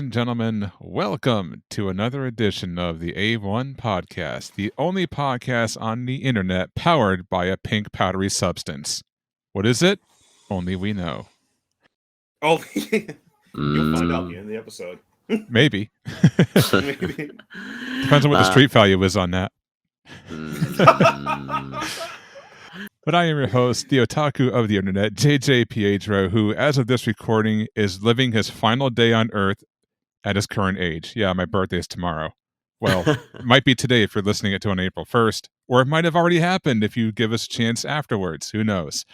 and gentlemen, welcome to another edition of the A-01 Podcast, the only podcast on the internet powered by a pink powdery substance. What is it? Only we know. Oh, you'll find out in the episode. Maybe. Maybe. Depends on what the street value is on that. But I am your host, the otaku of the internet, JJ Piedra, who, as of this recording, is living his final day on Earth at his current age. Yeah, my birthday is tomorrow. Well, it might be today if you're listening it to on April 1st, or it might have already happened if you give us a chance afterwards. Who knows?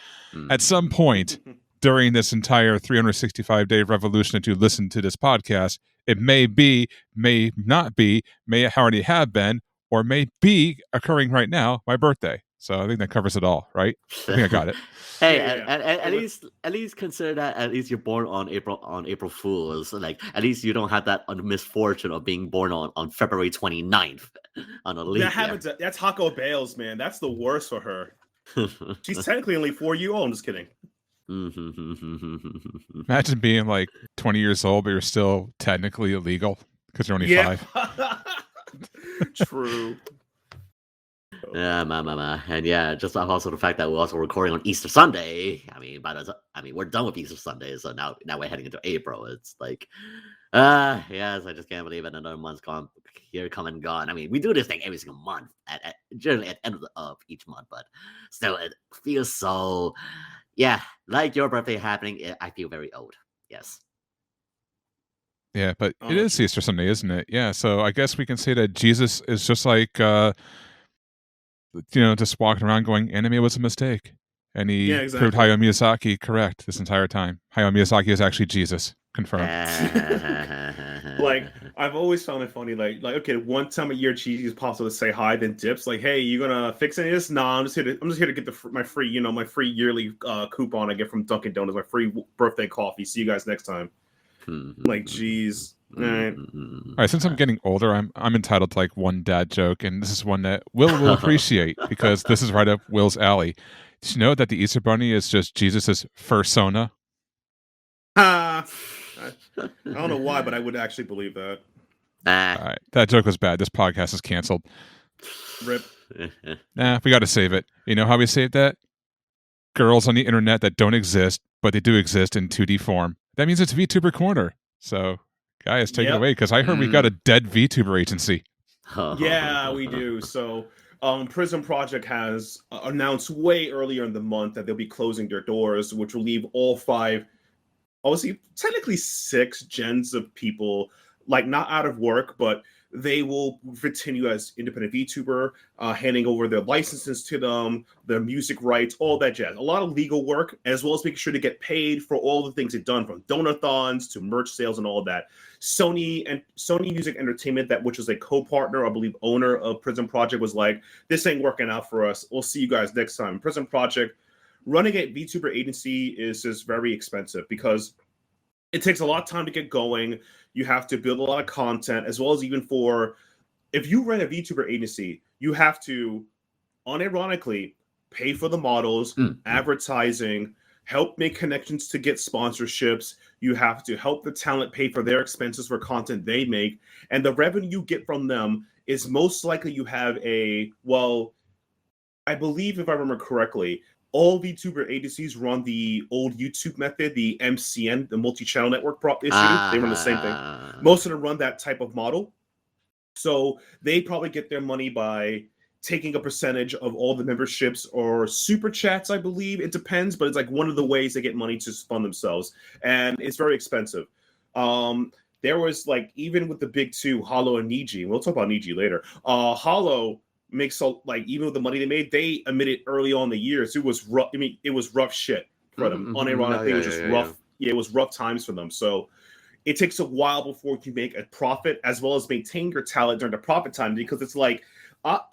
At some point during this entire 365-day revolution that you listen to this podcast, it may be, may not be, may already have been, or may be occurring right now, my birthday. So I think that covers it all, right? I think I got it. Hey, at least consider that at least you're born on April Fools. Like at least you don't have that misfortune of being born on February 29th on a leap year. That's Taco Bales, man. That's the worst for her. She's technically only 4 years old. I'm just kidding. Imagine being like 20 years old, but you're still technically illegal because you're only 5. True. Yeah, and yeah, just also the fact that we're also recording on Easter Sunday. I mean, we're done with Easter Sunday, so now we're heading into April. It's like, yes, I just can't believe it. Another month's gone here, come and gone. I mean, we do this thing every single month, generally at the end of each month, but still, it feels so. Yeah, like your birthday happening, I feel very old. Yes. Yeah, but it is Easter Sunday, isn't it? Yeah, so I guess we can say that Jesus is just like, just walking around going, anime was a mistake. And he proved Hayao Miyazaki correct this entire time. Hayao Miyazaki is actually Jesus. Confirmed. Like, I've always found it funny. Like, okay, one time a year, Jesus pops up to say hi, then dips. Like, hey, you gonna fix any of this? Nah, I'm just here to get my free, my free yearly coupon I get from Dunkin' Donuts, my free birthday coffee. See you guys next time. Like, geez. All right, since I'm getting older, I'm entitled to like one dad joke, and this is one that Will will appreciate because this is right up Will's alley. Did you know that the Easter Bunny is just Jesus's fursona? I don't know why, but I would actually believe that. All right, that joke was bad. This podcast is canceled. Rip. Nah, we got to save it. You know how we save that? Girls on the internet that don't exist, but they do exist in 2D form. That means it's VTuber Corner. So, guys, take it away, because I heard we got a dead VTuber agency. Yeah, we do. So, Prism Project has announced way earlier in the month that they'll be closing their doors, which will leave all 5, obviously, technically 6 gens of people, like, not out of work, but they will continue as independent VTuber, handing over their licenses to them, their music rights, all that jazz. A lot of legal work, as well as making sure to get paid for all the things they've done, from donathons to merch sales and all of that. Sony Music Entertainment, which is a co-partner, I believe, owner of Prism Project, was like, this ain't working out for us. We'll see you guys next time. Prism Project, running a VTuber agency is just very expensive because it takes a lot of time to get going. You have to build a lot of content, as well as if you run a VTuber agency, you have to, unironically, pay for the models, advertising, help make connections to get sponsorships. You have to help the talent pay for their expenses for content they make. And the revenue you get from them is most likely you have I believe, if I remember correctly, all VTuber agencies run the old YouTube method, the MCN, the multi-channel network issue. They run the same thing. Most of them run that type of model. So they probably get their money by taking a percentage of all the memberships or super chats, I believe. It depends, but it's like one of the ways they get money to fund themselves. And it's very expensive. There was even with the big 2, Hollow and Niji, we'll talk about Niji later. Hollow makes even with the money they made, they admitted early on in the years it was rough. I mean, it was rough shit for them. Unironically, it was just rough. Yeah, it was rough times for them. So it takes a while before you make a profit, as well as maintain your talent during the profit time, because it's like,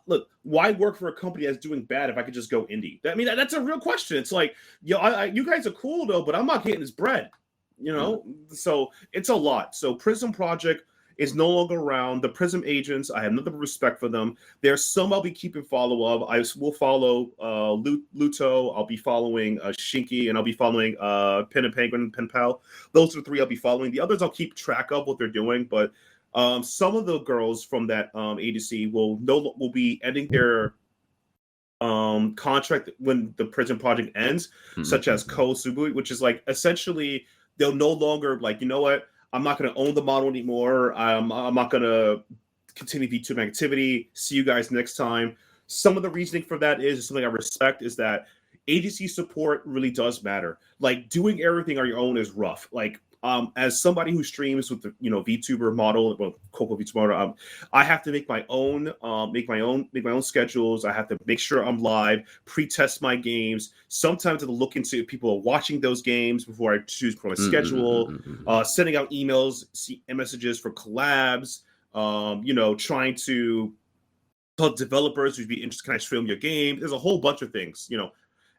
look, why work for a company that's doing bad if I could just go indie? I mean, that's a real question. It's like, you guys are cool though, but I'm not getting this bread, So it's a lot. So Prism Project is no longer around. The Prism agents, I have nothing but respect for them. There's some I'll be keeping follow of. I will follow Luto. I'll be following Shinky, and I'll be following Pin and Penguin and Pen Pal. Those are the 3 I'll be following. The others I'll keep track of what they're doing, but some of the girls from that agency will be ending their contract when the Prison Project ends, such as Ko Subui, which is like essentially they'll no longer like, you know what, I'm not going to own the model anymore. I'm not going to continue VTuber activity. See you guys next time. Some of the reasoning for that is something I respect, is that agency support really does matter. Like doing everything on your own is rough. Like as somebody who streams with the VTuber model, well, Coco VTuber model, I have to make my own schedules. I have to make sure I'm live, pre-test my games. Sometimes I'll look into if people are watching those games before I choose for my schedule. Sending out emails, messages for collabs. Trying to tell developers who'd be interested, can I stream your game? There's a whole bunch of things,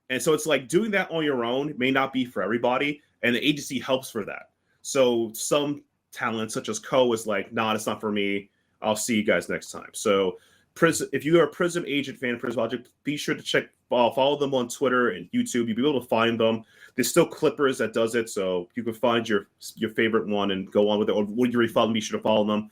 and so it's like doing that on your own may not be for everybody, and the agency helps for that. So some talent, such as Ko, is like, nah, it's not for me. I'll see you guys next time. So if you are a Prism agent fan of Prism Project, be sure to follow them on Twitter and YouTube. You'll be able to find them. There's still Clippers that does it, so you can find your favorite one and go on with it. Or when you already follow them, be sure to follow them.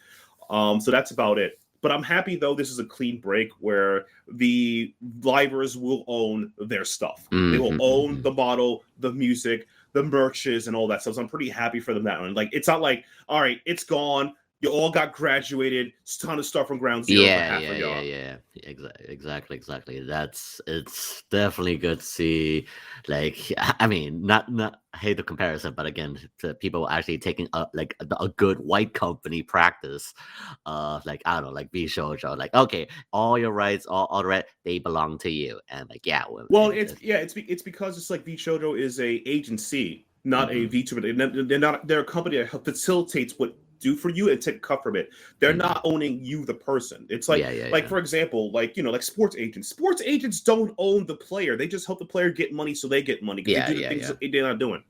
So that's about it. But I'm happy, though, this is a clean break where the livers will own their stuff. They will own the model, the music, the merches, and all that stuff. So I'm pretty happy for them that one. Like, it's not like, all right, it's gone. You all got graduated. It's time to start from ground zero. Yeah. Exactly. It's definitely good to see. Like, I mean, not hate the comparison, but again, to people actually taking a good white company practice, like, I don't know, like Shoujo, like, okay, all your rights, all the right, they belong to you, and like, yeah. Well, it's because it's like Shoujo is a agency, not a VTuber. They're a company that facilitates what do for you and take cut from it. They're not owning you, the person. It's like, for example, like sports agents. Sports agents don't own the player. They just help the player get money, so they get money. They do the things they're not doing.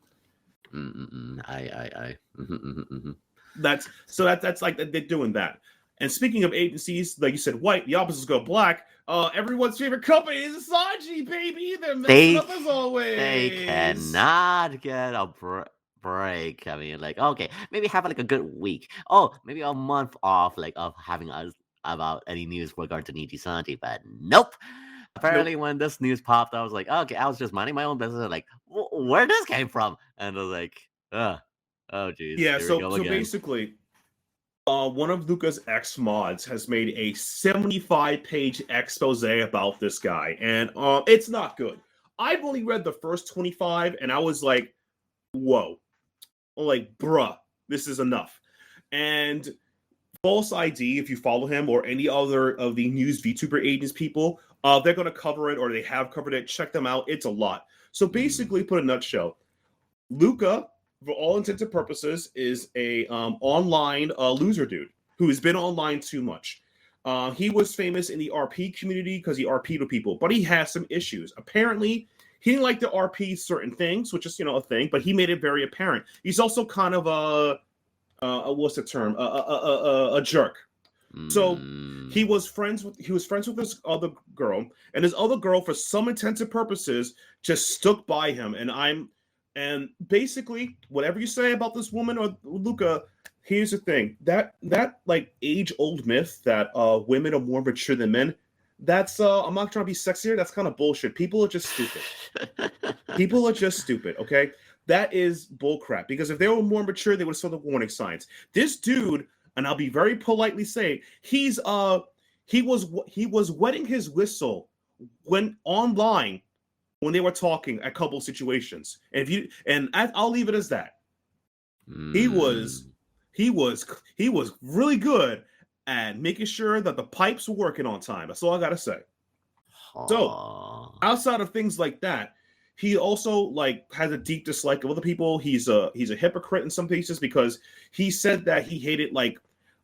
That's like they're doing that. And speaking of agencies, like you said, white, the opposites go black. Everyone's favorite company is Asaji, baby. They're messing up as always. They cannot get a break. I mean, like, okay, maybe have like a good week. Oh, maybe a month off, like, of having us about any news regarding to Niji Sanji, but nope. Apparently, when this news popped, I was like, okay, I was just minding my own business, like, where this came from? And I was like, oh, geez. Yeah, so basically, one of Luca's ex-mods has made a 75-page expose about this guy, and it's not good. I've only read the first 25, and I was like, whoa. Like, bruh, this is enough. And False ID, if you follow him or any other of the news VTuber agents people, they're going to cover it, or they have covered it. Check them out. It's a lot. So basically, put in a nutshell, Luca, for all intents and purposes, is a online loser dude who has been online too much. He was famous in the RP community because he RP'd with people, but he has some issues. Apparently, he didn't like to RP certain things, which is, a thing, but he made it very apparent. He's also kind of what's the term? A jerk. So he was friends with this other girl, and this other girl, for some intents and purposes, just stuck by him. And basically, whatever you say about this woman or Luca, here's the thing: that like age-old myth that women are more mature than men. That's I'm not trying to be sexy here. That's kind of bullshit. People are just stupid. Okay, that is bullcrap. Because if they were more mature, they would have saw the warning signs. This dude, and I'll be very politely saying, he was wetting his whistle when online when they were talking a couple situations. I'll leave it as that. He was really good and making sure that the pipes were working on time. That's all I gotta say. So, outside of things like that, he also has a deep dislike of other people. He's a hypocrite in some cases because he said that he hated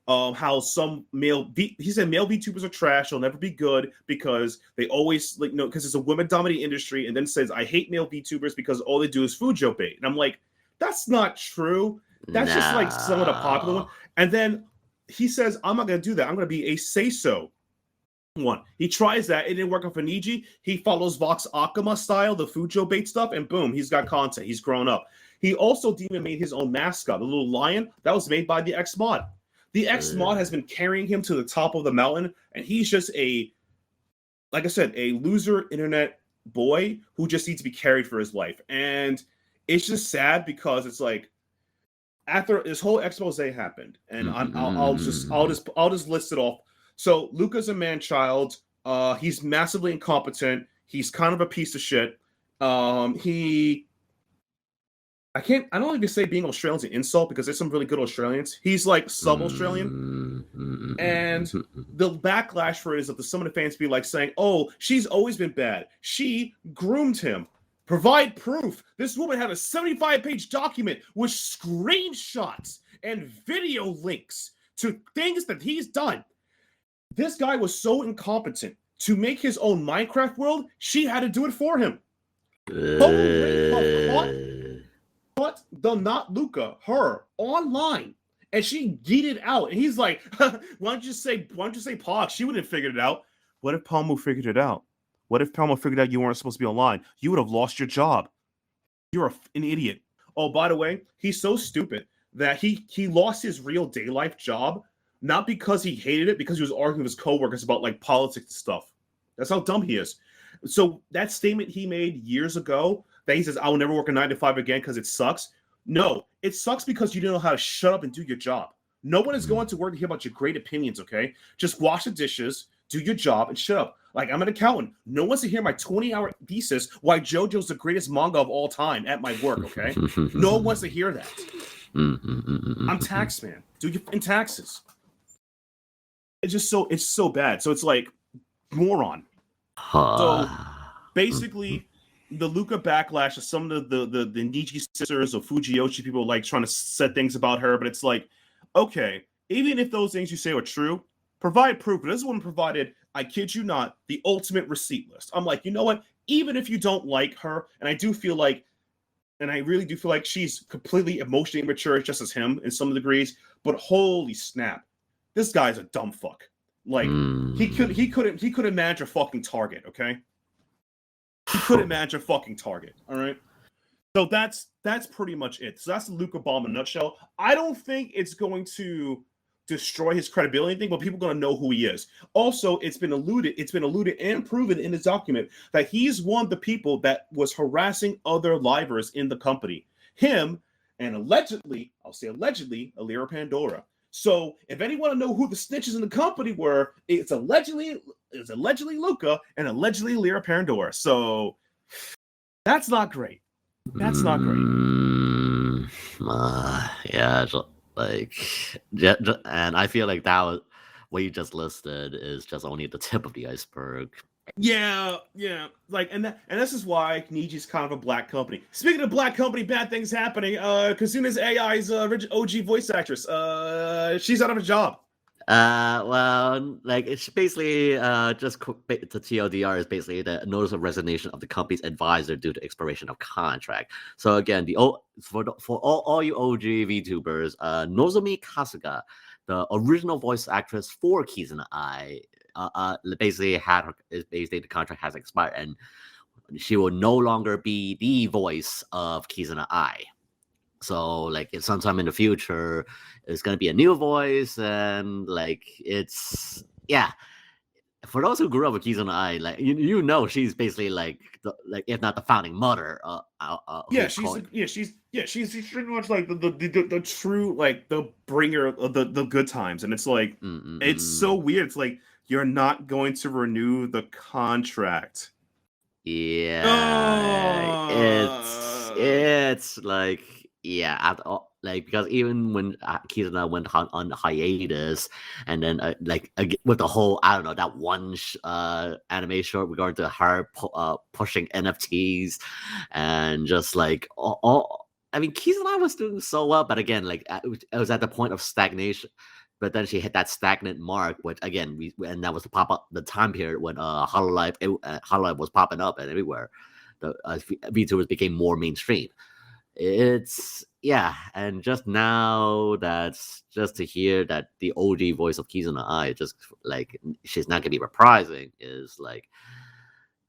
how some male VTubers are trash. They'll never be good because they always because it's a women-dominated industry. And then says I hate male VTubers because all they do is Fujo bait. And I'm like, that's not true. That's just some of the popular one. And then he says, I'm not going to do that. I'm going to be a say-so one. He tries that. It didn't work on for Niji. He follows Vox Akuma style, the Fujo bait stuff, and boom, he's got content. He's grown up. He also even made his own mascot, the little lion. That was made by the X-Mod. The X-Mod has been carrying him to the top of the mountain, and he's just like I said, a loser internet boy who just needs to be carried for his life. And it's just sad because it's like, after this whole expose happened, and I'll just list it off. So Luca's a man-child. He's massively incompetent. He's kind of a piece of shit. I don't even say being Australian's an insult because there's some really good Australians. He's like sub-Australian. And the backlash for it is that some of the fans be like saying, oh, she's always been bad. She groomed him. Provide proof. This woman had a 75-page document with screenshots and video links to things that he's done. This guy was so incompetent to make his own Minecraft world, she had to do it for him. But not Luca, her, online. And she geeted out. And he's like, why don't you say Pog? She wouldn't have figured it out. What if Palmo figured it out? What if Palmo figured out you weren't supposed to be online? You would have lost your job. You're an idiot. Oh, by the way, he's so stupid that he lost his real day life job, not because he hated it, because he was arguing with his coworkers about like politics and stuff. That's how dumb he is. So that statement he made years ago that he says, I will never work a 9 to 5 again because it sucks. No, it sucks because you don't know how to shut up and do your job. No one is going to work to hear about your great opinions, okay? Just wash the dishes, do your job, and shut up. Like, I'm an accountant. No one wants to hear my 20-hour thesis why JoJo's the greatest manga of all time at my work, okay? No one wants to hear that. I'm tax man. Do your in taxes. It's so bad. So it's like, moron. So basically, the Luca backlash of some of the Niji sisters or Fujiyoshi people like trying to set things about her, but it's like, okay, even if those things you say are true, provide proof. But this one provided, I kid you not, the ultimate receipt list. I'm like, you know what? Even if you don't like her, and I really do feel like she's completely emotionally immature, just as him in some degrees. But holy snap, this guy's a dumb fuck. Like he couldn't manage a fucking target. Okay, he couldn't manage a fucking target. All right. So that's pretty much it. So that's the Luca bomb in a nutshell. I don't think it's going to destroy his credibility thing, but people are going to know who he is. Also, it's been alluded and proven in his document that he's one of the people that was harassing other livers in the company. Him and allegedly, Alira Pandora. So if anyone want to know who the snitches in the company were, it's allegedly Luca and allegedly Alira Pandora. So that's not great. That's not great. And I feel like that was what you just listed is just only the tip of the iceberg. Yeah. Like, and this is why Niji's kind of a black company. Speaking of black company, bad things happening. Kasuna's AI's OG voice actress. She's out of a job. Well, like it's basically just the TLDR is basically the notice of resignation of the company's advisor due to expiration of contract. So again, for all you OG VTubers, Nozomi Kasuga, the original voice actress for Kizuna Ai, basically the contract has expired and she will no longer be the voice of Kizuna Ai. So like if sometime in the future it's gonna be a new voice, and like it's for those who grew up with Kizuna Ai, like you know she's basically like if not the founding mother. She's pretty much like the true like the bringer of the good times, and it's like it's so weird. It's like you're not going to renew the contract. Yeah, it's like. Yeah, because even when Kizuna went on hiatus, and then with the whole that one anime short regarding to her pushing NFTs, and just like Kizuna was doing so well, but again it was at the point of stagnation. But then she hit that stagnant mark, which again and that was the time period when Hololive was popping up and everywhere. The VTubers became more mainstream. It's yeah, and just now, that's just to hear that the OG voice of Kizuna Ai, just like she's not gonna be reprising, is like,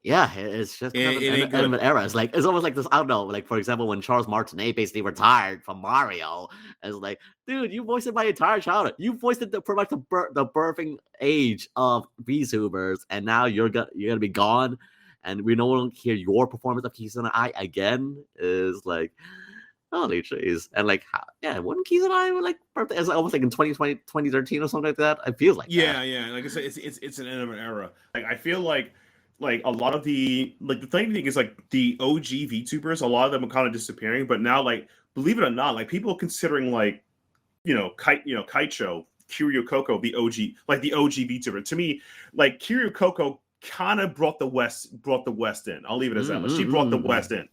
yeah, it's just kind of It an ain't end of good. an era. It's like, it's almost like this. I don't know, like for example, when Charles Martinet basically retired from Mario, it's like, dude, you voiced my entire childhood. You voiced it pretty much the birthing age of VTubers, and now you're gonna be gone, and we no longer hear your performance of Kizuna Ai again. Is like, holy jeez. And like, yeah, wasn't Kizuna Ai like birthday? It's almost like in 2020, 2013 or something like that. It feels like Yeah, that. yeah. Like I said, it's an end of an era. Like I feel like a lot of the the funny thing is like the OG VTubers, a lot of them are kind of disappearing. But now, like, believe it or not, like people considering like Kaicho, Kiryu Coco, the OG, like the OG VTuber. To me, like Kiryu Coco kind of brought the West in. I'll leave it as that. Like, she brought the West in.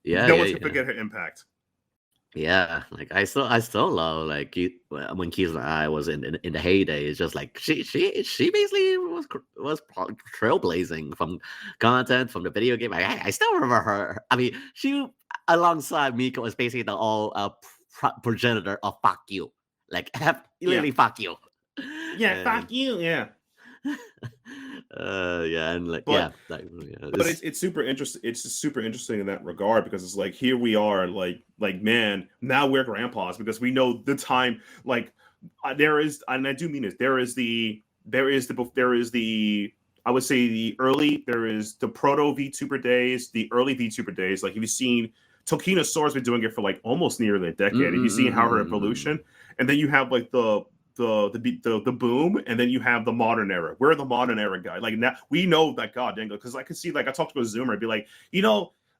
Yeah, No yeah, one's gonna yeah. forget her impact. Yeah, like I still love like when Kizuna Ai was in the heyday. It's just like she basically was trailblazing from content from the video game. I still remember her. I mean, she alongside Miko was basically the all progenitor of fuck you, like literally fuck you. Yeah, fuck you. Yeah. Yeah, and like, But it's super interesting. It's just super interesting in that regard because it's like here we are, like man, now we're grandpas because we know the time. Like there is, and I do mean this. There is the I would say there is the proto VTuber days, the early VTuber days. Like if you've seen Tokina Sora's been doing it for like almost nearly a decade. If you've seen how her evolution, and then you have like the boom, and then you have the modern era. We're the modern era guy. Like now we know that, god dang it, because I could see, like I talked to a Zoomer, I'd be like,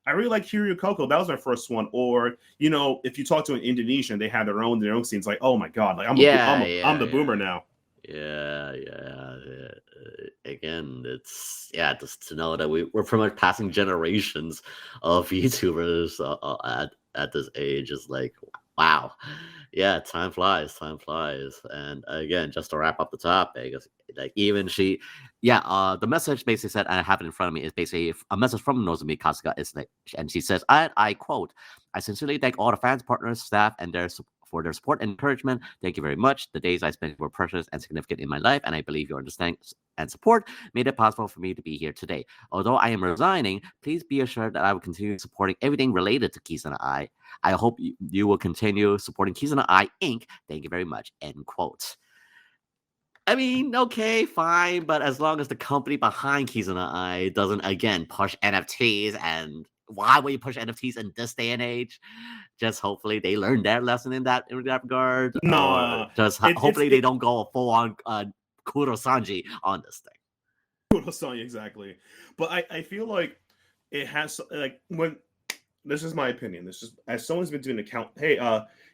I really like Kiryu Coco. That was my first one. Or if you talk to an Indonesian, they have their own scenes. Like, oh my god, like I'm the boomer now. Yeah. Again, it's just to know that we're pretty much passing generations of YouTubers at this age is like, wow. Yeah, time flies. And again, just to wrap up the topic, like even the message basically said, and I have it in front of me, is basically a message from Nozomi Kasuga, and she says, I quote, "I sincerely thank all the fans, partners, staff, and for their support and encouragement. Thank you very much. The days I spent were precious and significant in my life, and I believe your understanding and support made it possible for me to be here today. Although I am resigning, please be assured that I will continue supporting everything related to Kizuna Ai. I hope you will continue supporting Kizuna Ai Inc. Thank you very much." End quote. I mean, okay, fine, but as long as the company behind Kizuna Ai doesn't again push NFTs, and why would you push NFTs in this day and age? Just hopefully they learn their lesson in that regard. No, just hopefully they don't go full on Kuro Sanji on this thing. Kuro Sanji, exactly. But I feel like it has, like, when this is my opinion. This is, as someone's been doing account. Hey,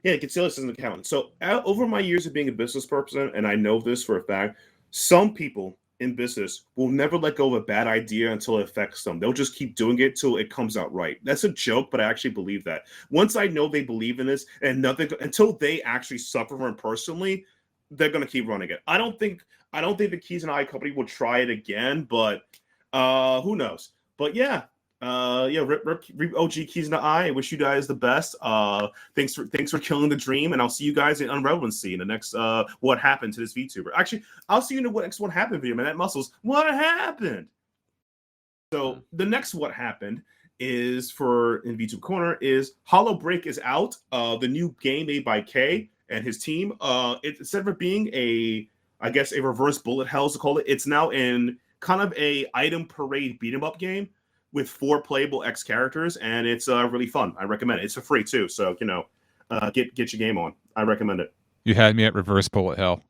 consider this as an accountant. So over my years of being a business person, and I know this for a fact, some people in business will never let go of a bad idea until it affects them. They'll just keep doing it till it comes out right. That's a joke, but I actually believe that. Once I know they believe in this, and nothing until they actually suffer from it personally, they're gonna keep running it. I don't think the Kizuna Ai company will try it again, but who knows? But yeah. Rip OG Kizuna Ai. I wish you guys the best. Thanks for killing the dream, and I'll see you guys in Unrelevancy in the next what happened to this VTuber. Actually, I'll see you in the next what happened video, man. That muscles. What happened? So the next what happened is for in VTube Corner is Hollow Break is out. The new game made by K and his team. Instead of being a reverse bullet hell to call it, it's now in kind of a item parade beat 'em up game with 4 playable X characters, and it's really fun. I recommend it. It's for free too, so get your game on. I recommend it. You had me at reverse bullet hell.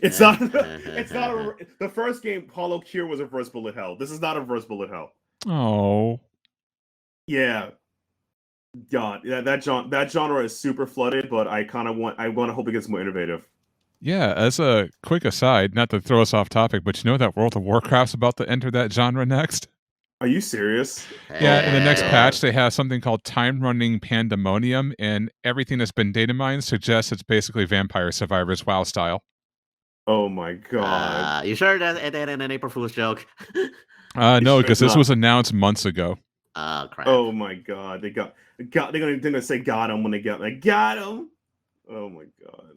It's not. The first game, Hollow Cure, was a reverse bullet hell. This is not a reverse bullet hell. Oh. Yeah. God, that genre is super flooded, but I want to hope it gets more innovative. Yeah, as a quick aside, not to throw us off topic, but you know that World of Warcraft's about to enter that genre next? Are you serious? Yeah, in the next patch, they have something called Time Running Pandemonium, and everything that's been data mined suggests it's basically Vampire Survivors WoW style. Oh my god. You sure that ain't an April Fool's joke? No, because this was announced months ago. Crap. Oh my god, they're gonna say got him when they get like got him. Oh my god.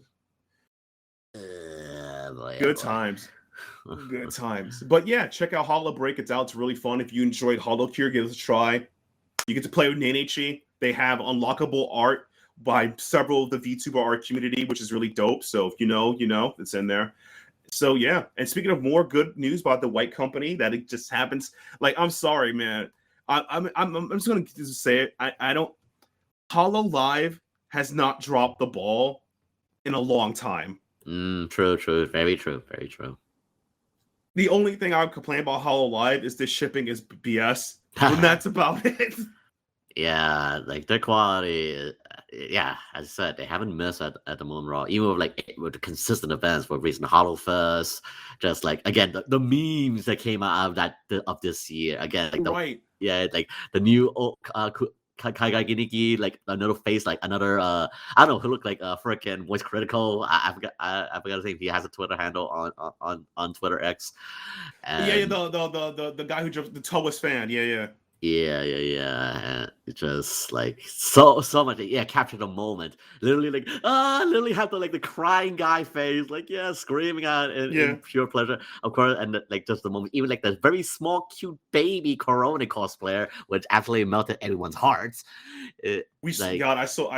Boy, Good boy. times. Good times. But yeah, check out Hollow Break. It's out. It's really fun. If you enjoyed Hollow Cure, give it a try. You get to play with Nanichi. They have unlockable art by several of the VTuber art community, which is really dope. So if you know, it's in there. So yeah. And speaking of more good news about the White Company, that it just happens. Like, I'm sorry, man. I'm just gonna just say it. I don't. Hollow Live has not dropped the ball in a long time. True. Very true. The only thing I would complain about Hollow Live is the shipping is BS, and that's about it. Yeah, like their quality. Yeah, as I said, they haven't missed at the moment raw. Even with the consistent events for recent Hollow Fest, just like again the memes that came out of this year. Again, like right. Like the new Kaigai Giniki, like another face, like another I don't know, who looked like freaking Voice Critical. I forgot his name. He has a Twitter handle on Twitter X. And the guy who jumped the Towas fan. Yeah. And it's just like so much. Yeah, capture the moment. Literally have the crying guy face, screaming out in pure pleasure, of course. And like just the moment, even like the very small, cute baby Corona cosplayer, which absolutely melted everyone's hearts. I saw.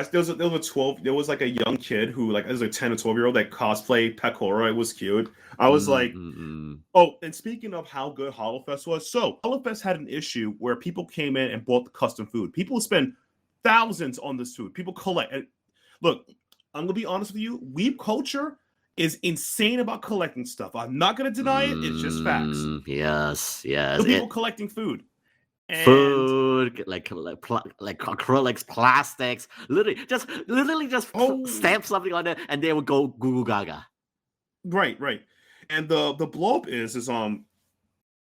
There was a 12. There was like a young kid who like, it was a 10 or 12-year-old that cosplayed Pecora. It was cute. I was oh, and speaking of how good HoloFest was, so HoloFest had an issue where people came in and bought the custom food. People spend thousands on this food. People collect. And look, I'm gonna be honest with you. Weeb culture is insane about collecting stuff. I'm not gonna deny it. It's just facts. Yes. So people collecting food. And food, like acrylics, plastics, literally just stamp something on it, and they would go goo goo gaga. Right. And the blow up is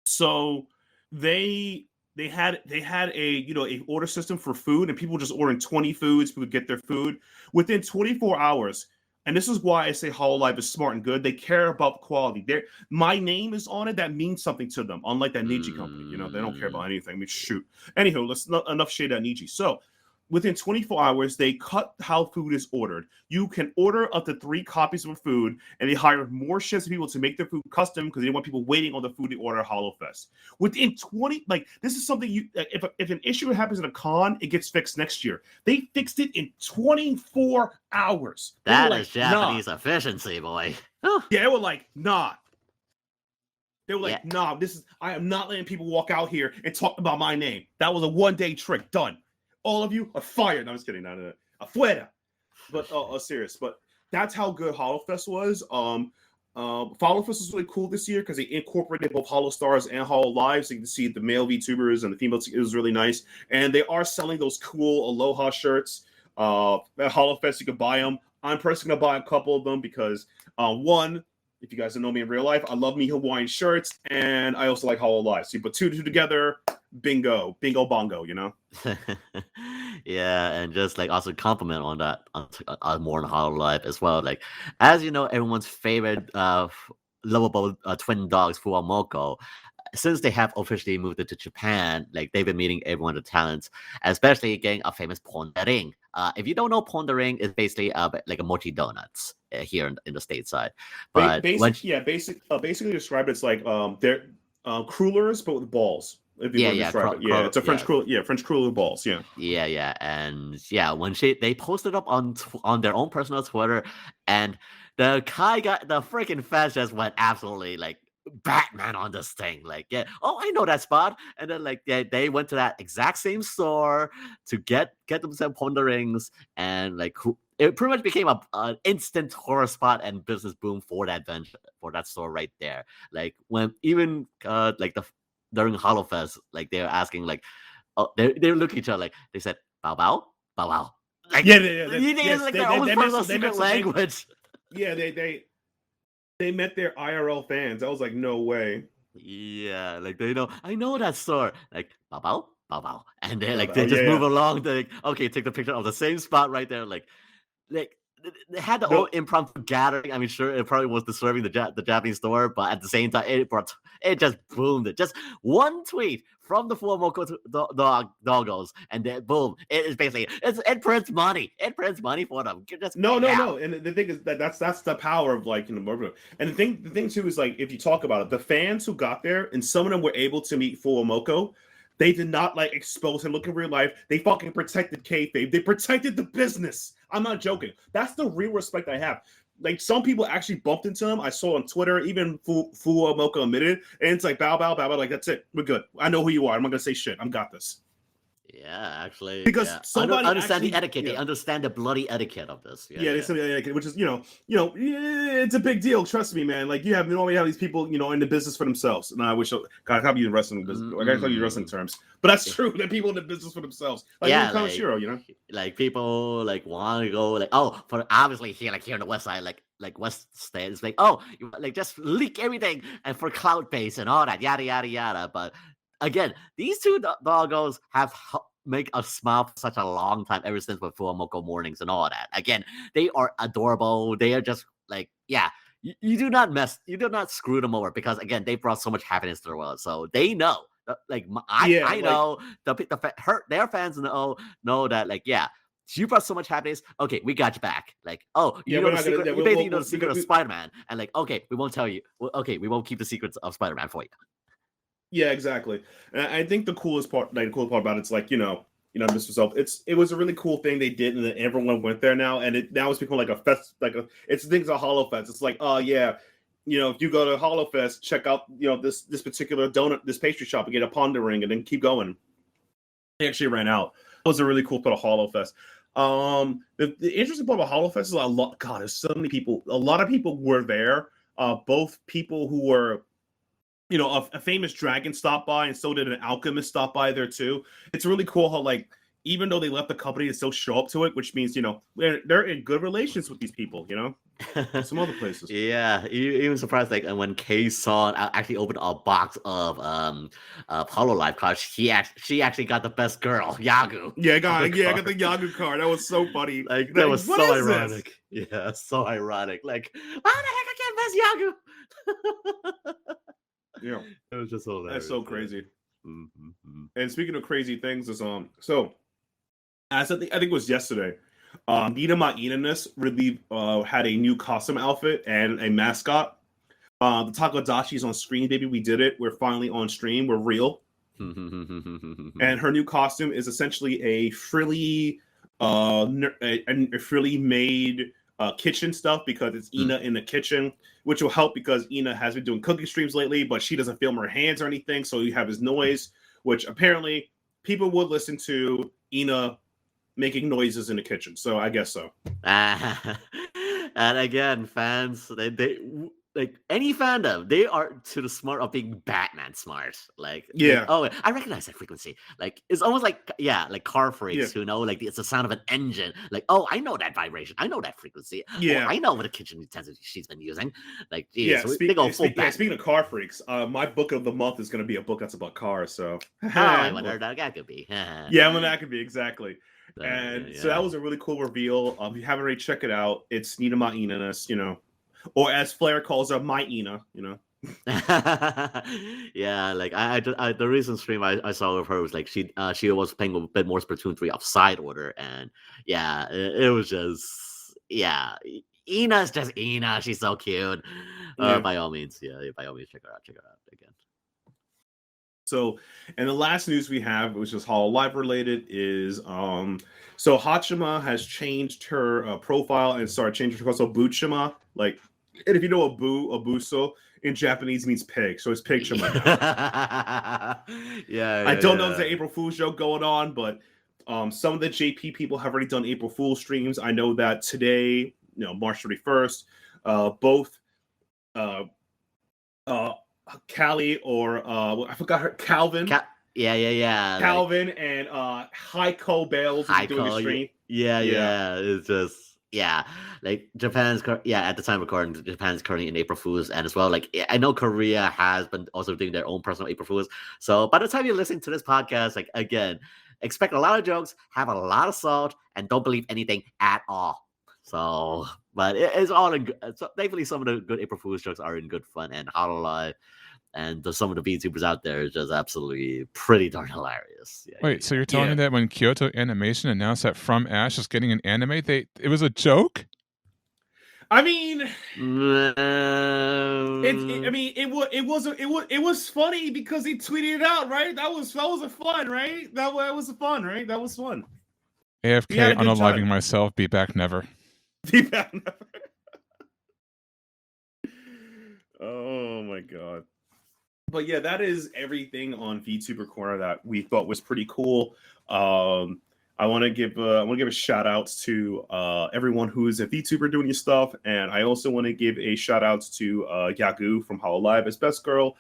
so they had a order system for food, and people just ordering 20 foods. People get their food within 24 hours. And this is why I say Hololive is smart and good. They care about quality. My name is on it. That means something to them. Unlike that Niji company, they don't care about anything. I mean, shoot. Anywho, let's not enough shade at Niji. So within 24 hours, they cut how food is ordered. You can order up to 3 copies of food, and they hire more shifts of people to make their food custom because they don't want people waiting on the food they order at HoloFest. Within 20, this is something if an issue happens in a con, it gets fixed next year. They fixed it in 24 hours. That is Japanese efficiency, boy. Yeah, they were like, nah. They were like, nah, I am not letting people walk out here and talk about my name. That was a one-day trick. Done. All of you are fired. No, I'm just kidding. No. Afuera. But serious. But that's how good HoloFest was. HoloFest was really cool this year because they incorporated both Holo Stars and Holo Live, so you can see the male VTubers and the female. It was really nice. And they are selling those cool Aloha shirts. At HoloFest, you can buy them. I'm personally gonna buy a couple of them because one, if you guys don't know me in real life, I love me Hawaiian shirts, and I also like Holo Live. So you put two together, bingo bongo, Yeah, and just also compliment on that on more on Hollow Life as well. Like, as you know, everyone's favorite lovable twin dogs, Fuamoko. Since they have officially moved it to Japan, they've been meeting everyone the talents, especially getting a famous pondering. If you don't know, pondering is basically like a mochi donuts here in the stateside. But basically described it's like they're crullers but with balls. It's a French cruller. French cruller balls. Yeah, and when they posted up on their own personal Twitter, and the freaking fest just went absolutely Batman on this thing. I know that spot. And then they went to that exact same store to get themselves ponderings, and it pretty much became an instant horror spot and business boom for that venture, for that store right there. When even during HoloFest, they were asking they were looking at each other they said bow bow bow bow. Their own personal secret language. Yeah, they met their IRL fans. I was like, no way. Yeah, they know. I know that store. Bow bow, bow bow, and they just move along. Okay, take the picture of the same spot right there. they had their own impromptu gathering. I mean, sure, it probably was disturbing the Japanese store, but at the same time, it just boomed. It just one tweet from the Fuomoko doggos, and then boom, it is basically it prints money. It prints money for them. Just no. And the thing is that's the power of like and the thing too is like if you talk about it, the fans who got there and some of them were able to meet Fuomoko. They did not like expose him. Look in real life. They fucking protected kayfabe. They protected the business. I'm not joking. That's the real respect I have. Like some people actually bumped into him. I saw on Twitter, even Fuomoko admitted, and it's like bow. Like that's it. We're good. I know who you are. I'm not gonna say shit. I've got this. Yeah, actually, because somebody understand actually, the etiquette. They understand the bloody etiquette of this. They understand the etiquette, which is it's a big deal. Trust me, man. Like you normally have these people, in the business for themselves. And I wish God, I can't be in wrestling business. I gotta tell you wrestling terms, but that's true. That people in the business for themselves. Like Kaneshiro, like people like want to go like for obviously here in the West Side like West State it's like like just leak everything and for cloud base and all that yada yada yada. But again, these two doggos have make us smile for such a long time, ever since with Fuomoko mornings and all that. Again, they are adorable. They are just like, you do not screw them over because again, they brought so much happiness to the world. So they know, I know their fans know that like, you brought so much happiness. Okay, we got you back. Like, you know the secret of Spider-Man, and like, okay, we won't tell you. Okay, we won't keep the secrets of Spider-Man for you. Yeah, exactly. And I think the coolest part about it's like, Mr. Self, it was a really cool thing they did, and then everyone went there now, and now it's become like a fest, it's things a Hollow Fest. It's like, if you go to Hollow Fest, check out this particular donut, this pastry shop, and get a pondering, and then keep going. They actually ran out. It was a really cool part of Hollow Fest. The interesting part about Hollow Fest is there's so many people. A lot of people were there. Both people who were a famous dragon stopped by, and so did an alchemist stop by there too. It's really cool how like even though they left the company, they still show up to it, which means they're in good relations with these people. Some other places. Yeah, even surprised like when K-Son actually opened a box of Hololive cards. She actually got the best girl, Yagu. I got the Yagu card. That was so funny. Like that was so ironic. This? Yeah, so ironic. Like, how the heck I get best Yagu? Yeah, it was just hilarious. That's so crazy. Mm-hmm. And speaking of crazy things, is so as I think it was yesterday, Nina Ina-ness really had a new costume outfit and a mascot. The Takodashi's on screen, baby. We did it. We're finally on stream. We're real. And her new costume is essentially a frilly, made kitchen stuff because it's Ina in the kitchen, which will help because Ina has been doing cooking streams lately, but she doesn't film her hands or anything, so you have his noise, which apparently people would listen to Ina making noises in the kitchen. So I guess so. And again, fans, they like any fandom, they are to the smart of being Batman smart. Like, I recognize that frequency. Like, it's almost like car freaks who know like it's the sound of an engine. Like, I know that vibration. I know that frequency. Yeah, I know what a kitchen utensil she's been using. Like, speaking of car freaks, my book of the month is going to be a book that's about cars. So, I wonder that could be. That could be exactly. And so that was a really cool reveal. If you haven't already, check it out. It's Nina Ina-ness, or as Flair calls her, my Ina, Yeah, like I the recent stream I saw of her was like she was playing a bit more Splatoon 3 of Side Order, and it was just Ina's just Ina. She's so cute. By all means, check her out again. So, and the last news we have, which is Hololive related, is so Hachima has changed her profile and started changing her so Buchima. Like, and if you know Abuso in Japanese means pig, so it's Pig Shima now. I don't know if it's an April Fool's joke going on, but some of the JP people have already done April Fool's streams. I know that today, March 31st, both Callie or I forgot her Calvin. Calvin and Heiko Bales is doing a stream. It's just like Japan's at the time of recording, Japan's currently in April Fools, and as well like I know Korea has been also doing their own personal April Fools. So by the time you're listening to this podcast, like again, expect a lot of jokes, have a lot of salt, and don't believe anything at all. So, but it's all in good. So thankfully, some of the good April Fool's jokes are in good fun, and Hololive and some of the VTubers out there is just absolutely pretty darn hilarious. Yeah, Wait, so you're telling me that when Kyoto Animation announced that From Ash is getting an anime, it was a joke? I mean, it was funny because he tweeted it out, right? That was a fun, right? That was fun, right? That was fun. AFK unaliving myself. Be back never. Be back never. Oh my god. But yeah, that is everything on VTuber Corner that we thought was pretty cool. I want to give a shout out to everyone who is a VTuber doing your stuff, and I also want to give a shout out to Yagu from Hololive as Best Girl.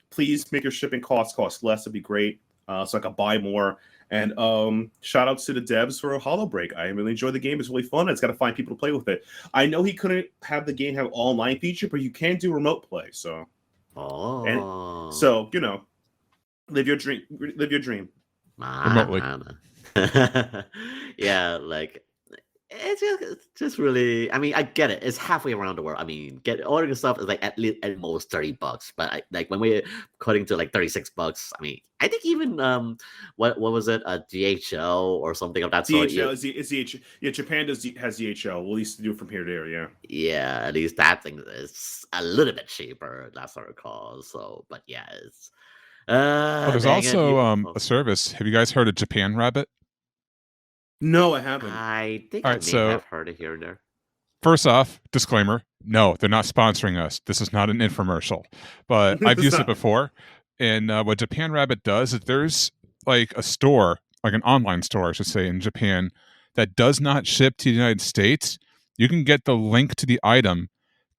Please make your shipping cost less. It'd be great, so I can buy more. And shout out to the devs for a Hollow Break. I really enjoy the game. It's really fun. It's got to find people to play with it. I know he couldn't have the game have online feature, but you can do remote play. So, so live your dream. Live your dream. Remotely. Yeah, like it's just really. I mean, I get it. It's halfway around the world. I mean, ordering stuff is like at most $30, but like when we're cutting to like $36. I mean, I think even what was it, a DHL or something of that sort. DHL is DHL. Yeah, Japan has DHL. Well, at least to do it from here to there. Yeah. Yeah, at least that thing is a little bit cheaper. That's what I recall. So, but yeah, it's. There's also a service. Have you guys heard of Japan Rabbit? No, I haven't. I think I may have heard it here and there. First off, disclaimer: no, they're not sponsoring us. This is not an infomercial, but I've used it before. And what Japan Rabbit does is there's like a store, like an online store, I should say, in Japan that does not ship to the United States. You can get the link to the item,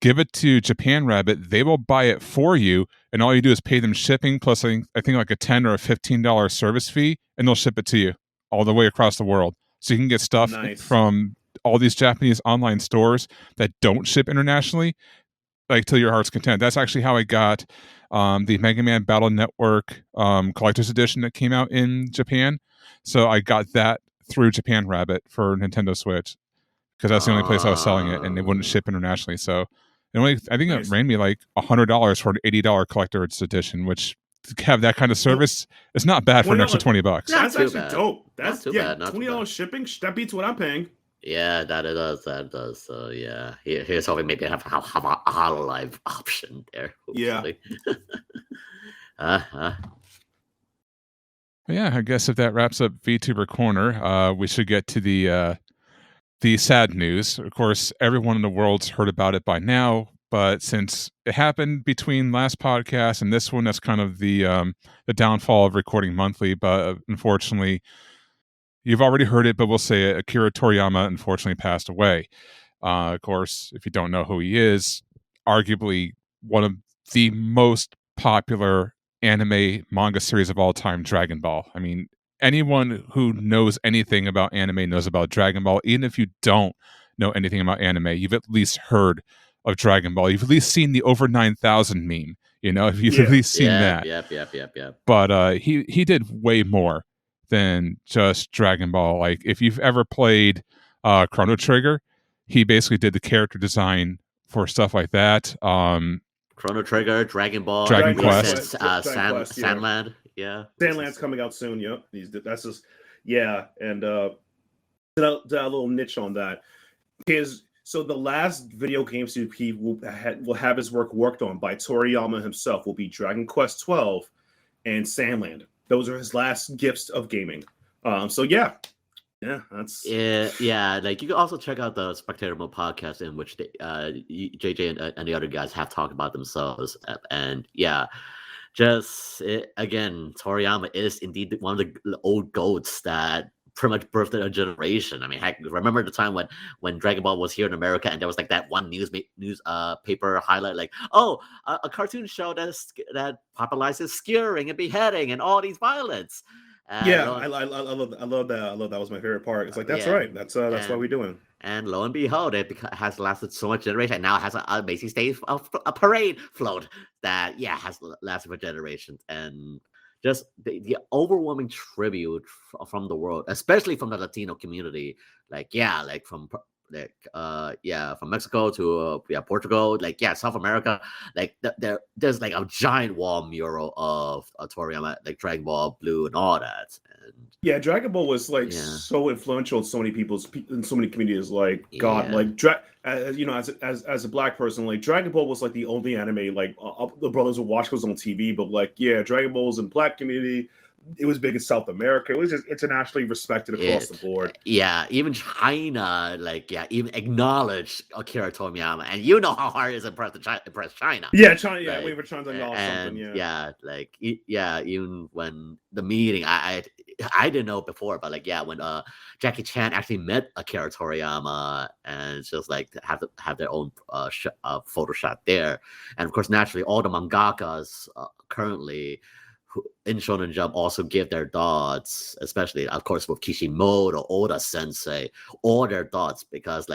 give it to Japan Rabbit. They will buy it for you, and all you do is pay them shipping plus I think like a $10 or a $15 service fee, and they'll ship it to you all the way across the world. So you can get stuff from all these Japanese online stores that don't ship internationally, like till your heart's content. That's actually how I got the Mega Man Battle Network Collector's Edition that came out in Japan. So I got that through Japan Rabbit for Nintendo Switch because that's the only place I was selling it, and it wouldn't ship internationally. So I think it ran me like $100 for an $80 Collector's Edition, which to have that kind of service, it's not bad for an extra $20. That's actually dope. That's bad. $20 shipping. That beats what I'm paying. Yeah, that it does. That does. So yeah, here's hoping maybe have a Hololive option there. Hopefully. Yeah. Yeah, I guess if that wraps up VTuber Corner, we should get to the sad news. Of course, everyone in the world's heard about it by now. But since it happened between last podcast and this one, that's kind of the downfall of recording monthly. But unfortunately, you've already heard it, but we'll say it. Akira Toriyama unfortunately passed away. Of course, if you don't know who he is, arguably one of the most popular anime manga series of all time, Dragon Ball. I mean, anyone who knows anything about anime knows about Dragon Ball. Even if you don't know anything about anime, you've at least heard of Dragon Ball. You've at least seen the over 9,000 meme. If you've at least seen that. Yep. But he did way more than just Dragon Ball. Like if you've ever played Chrono Trigger, he basically did the character design for stuff like that. Chrono Trigger, Dragon Ball, Dragon Quest, Sandland. Yeah, Sandland's coming out soon. Yep, that's just and did a little niche on that. So the last video game series he will have his work worked on by Toriyama himself will be Dragon Quest 12 and Sandland. Those are his last gifts of gaming. That's Like you can also check out the Spectator Mode Podcast in which JJ and the other guys have talked about themselves. And again, Toriyama is indeed one of the old goats that pretty much birthed a generation. I mean, heck, remember the time when Dragon Ball was here in America and there was like that one news paper highlight, like, a cartoon show that popularizes skewering and beheading and all these violence. I love that. That was my favorite part. It's like that's right. That's why we're doing. And lo and behold, it has lasted so much generation. And now it has a basic stage of a parade float that has lasted for generations. And just the overwhelming tribute from the world, especially from the Latino community, like from from Mexico to Portugal, like South America, like there's like a giant wall mural of Toriyama, like Dragon Ball Blue and all that. And yeah, Dragon Ball was like so influential in so many in so many communities. Like God, like you know, as a black person, like Dragon Ball was like the only anime like the brothers would watch was on TV. But like Dragon Ball was in black community. It was big in South America. It was just internationally respected across the board. Yeah, even China, even acknowledged Akira Toriyama, and you know how hard it is to impress China. Yeah, China. Yeah, wait for China to acknowledge something. Even when the meeting, I didn't know before, but when Jackie Chan actually met Akira Toriyama, and it's just like to have their own photo shot there, and of course, naturally, all the mangakas currently in Shonen Jump also give their thoughts, especially of course with Kishimoto, Oda Sensei, all their thoughts, because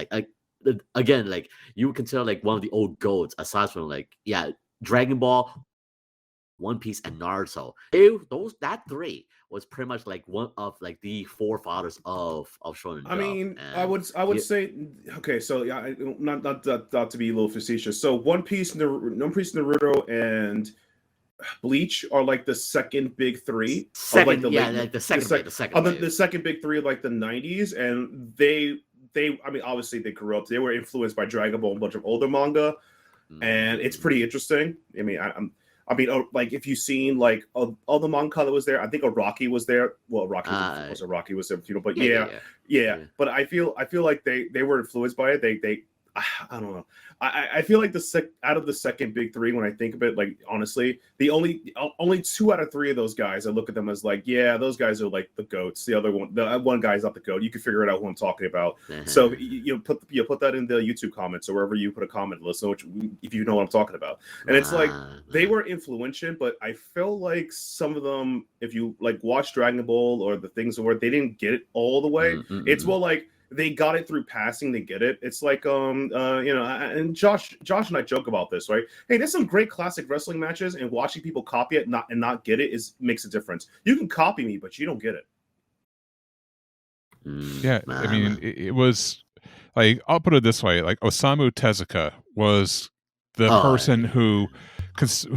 again, like you would consider like one of the old goats aside from Dragon Ball, One Piece, and Naruto. That three was pretty much like one of like the forefathers of Shonen Jump. I mean, I would say okay, so not to be a little facetious. So One Piece, Naruto, and Bleach are like the second big three. The second big three of like the 90s, and they I mean, obviously they grew up. They were influenced by Dragon Ball and a bunch of older manga, and it's pretty interesting. I mean, like if you've seen like all the manga that was there, I think Araki was there. Well, Araki was there, you know. But But I feel like they were influenced by it. They I don't know. I feel like out of the second big three, when I think of it, like honestly, the only 2 out of 3 of those guys, I look at them as like, those guys are like the goats. The one guy's not the goat. You can figure it out who I'm talking about. So you put that in the YouTube comments or wherever you put a comment, listen, if you know what I'm talking about. And it's like they were influential, but I feel like some of them, if you like watch Dragon Ball or the things where they didn't get it all the way, it's more like they got it through passing. They get it. It's like and Josh and I joke about this, right? Hey, there's some great classic wrestling matches, and watching people copy it not get it makes a difference. You can copy me, but you don't get it. I mean, it was like, I'll put it this way: like Osamu Tezuka was the person who is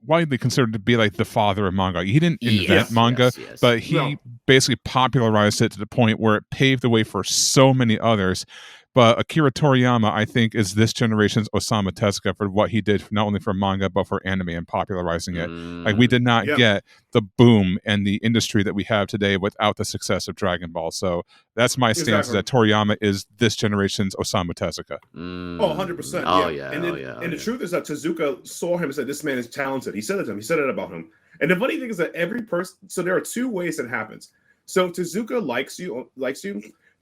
widely considered to be like the father of manga. He didn't invent manga, but he basically popularized it to the point where it paved the way for so many others. But Akira Toriyama, I think, is this generation's Osamu Tezuka for what he did, not only for manga, but for anime and popularizing it. Like, we did not get the boom and the industry that we have today without the success of Dragon Ball. So that's my stance, is that Toriyama is this generation's Osamu Tezuka. 100%. And the truth is that Tezuka saw him and said, this man is talented. He said it to him. He said it about him. And the funny thing is that every person, so there are 2 ways it happens. So if Tezuka likes you,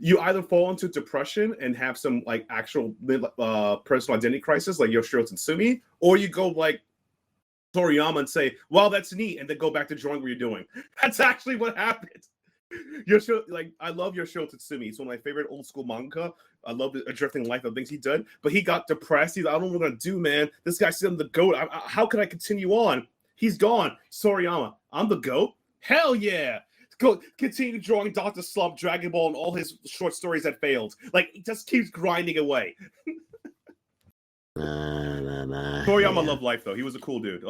you either fall into depression and have some like actual personal identity crisis like Yoshiro Tatsumi, or you go like Toriyama and say, wow, that's neat, and then go back to drawing what you're doing. That's actually what happened. I love Yoshiro Tatsumi. He's one of my favorite old school manga. I love the Drifting Life of things he did, but he got depressed. He's like, I don't know what I'm gonna do, man. This guy's still the GOAT. How can I continue on? He's gone. Toriyama, I'm the GOAT? Hell yeah. Go continue drawing Dr. Slump, Dragon Ball, and all his short stories that failed. Like, he just keeps grinding away. Toriyama loved life, though. He was a cool dude.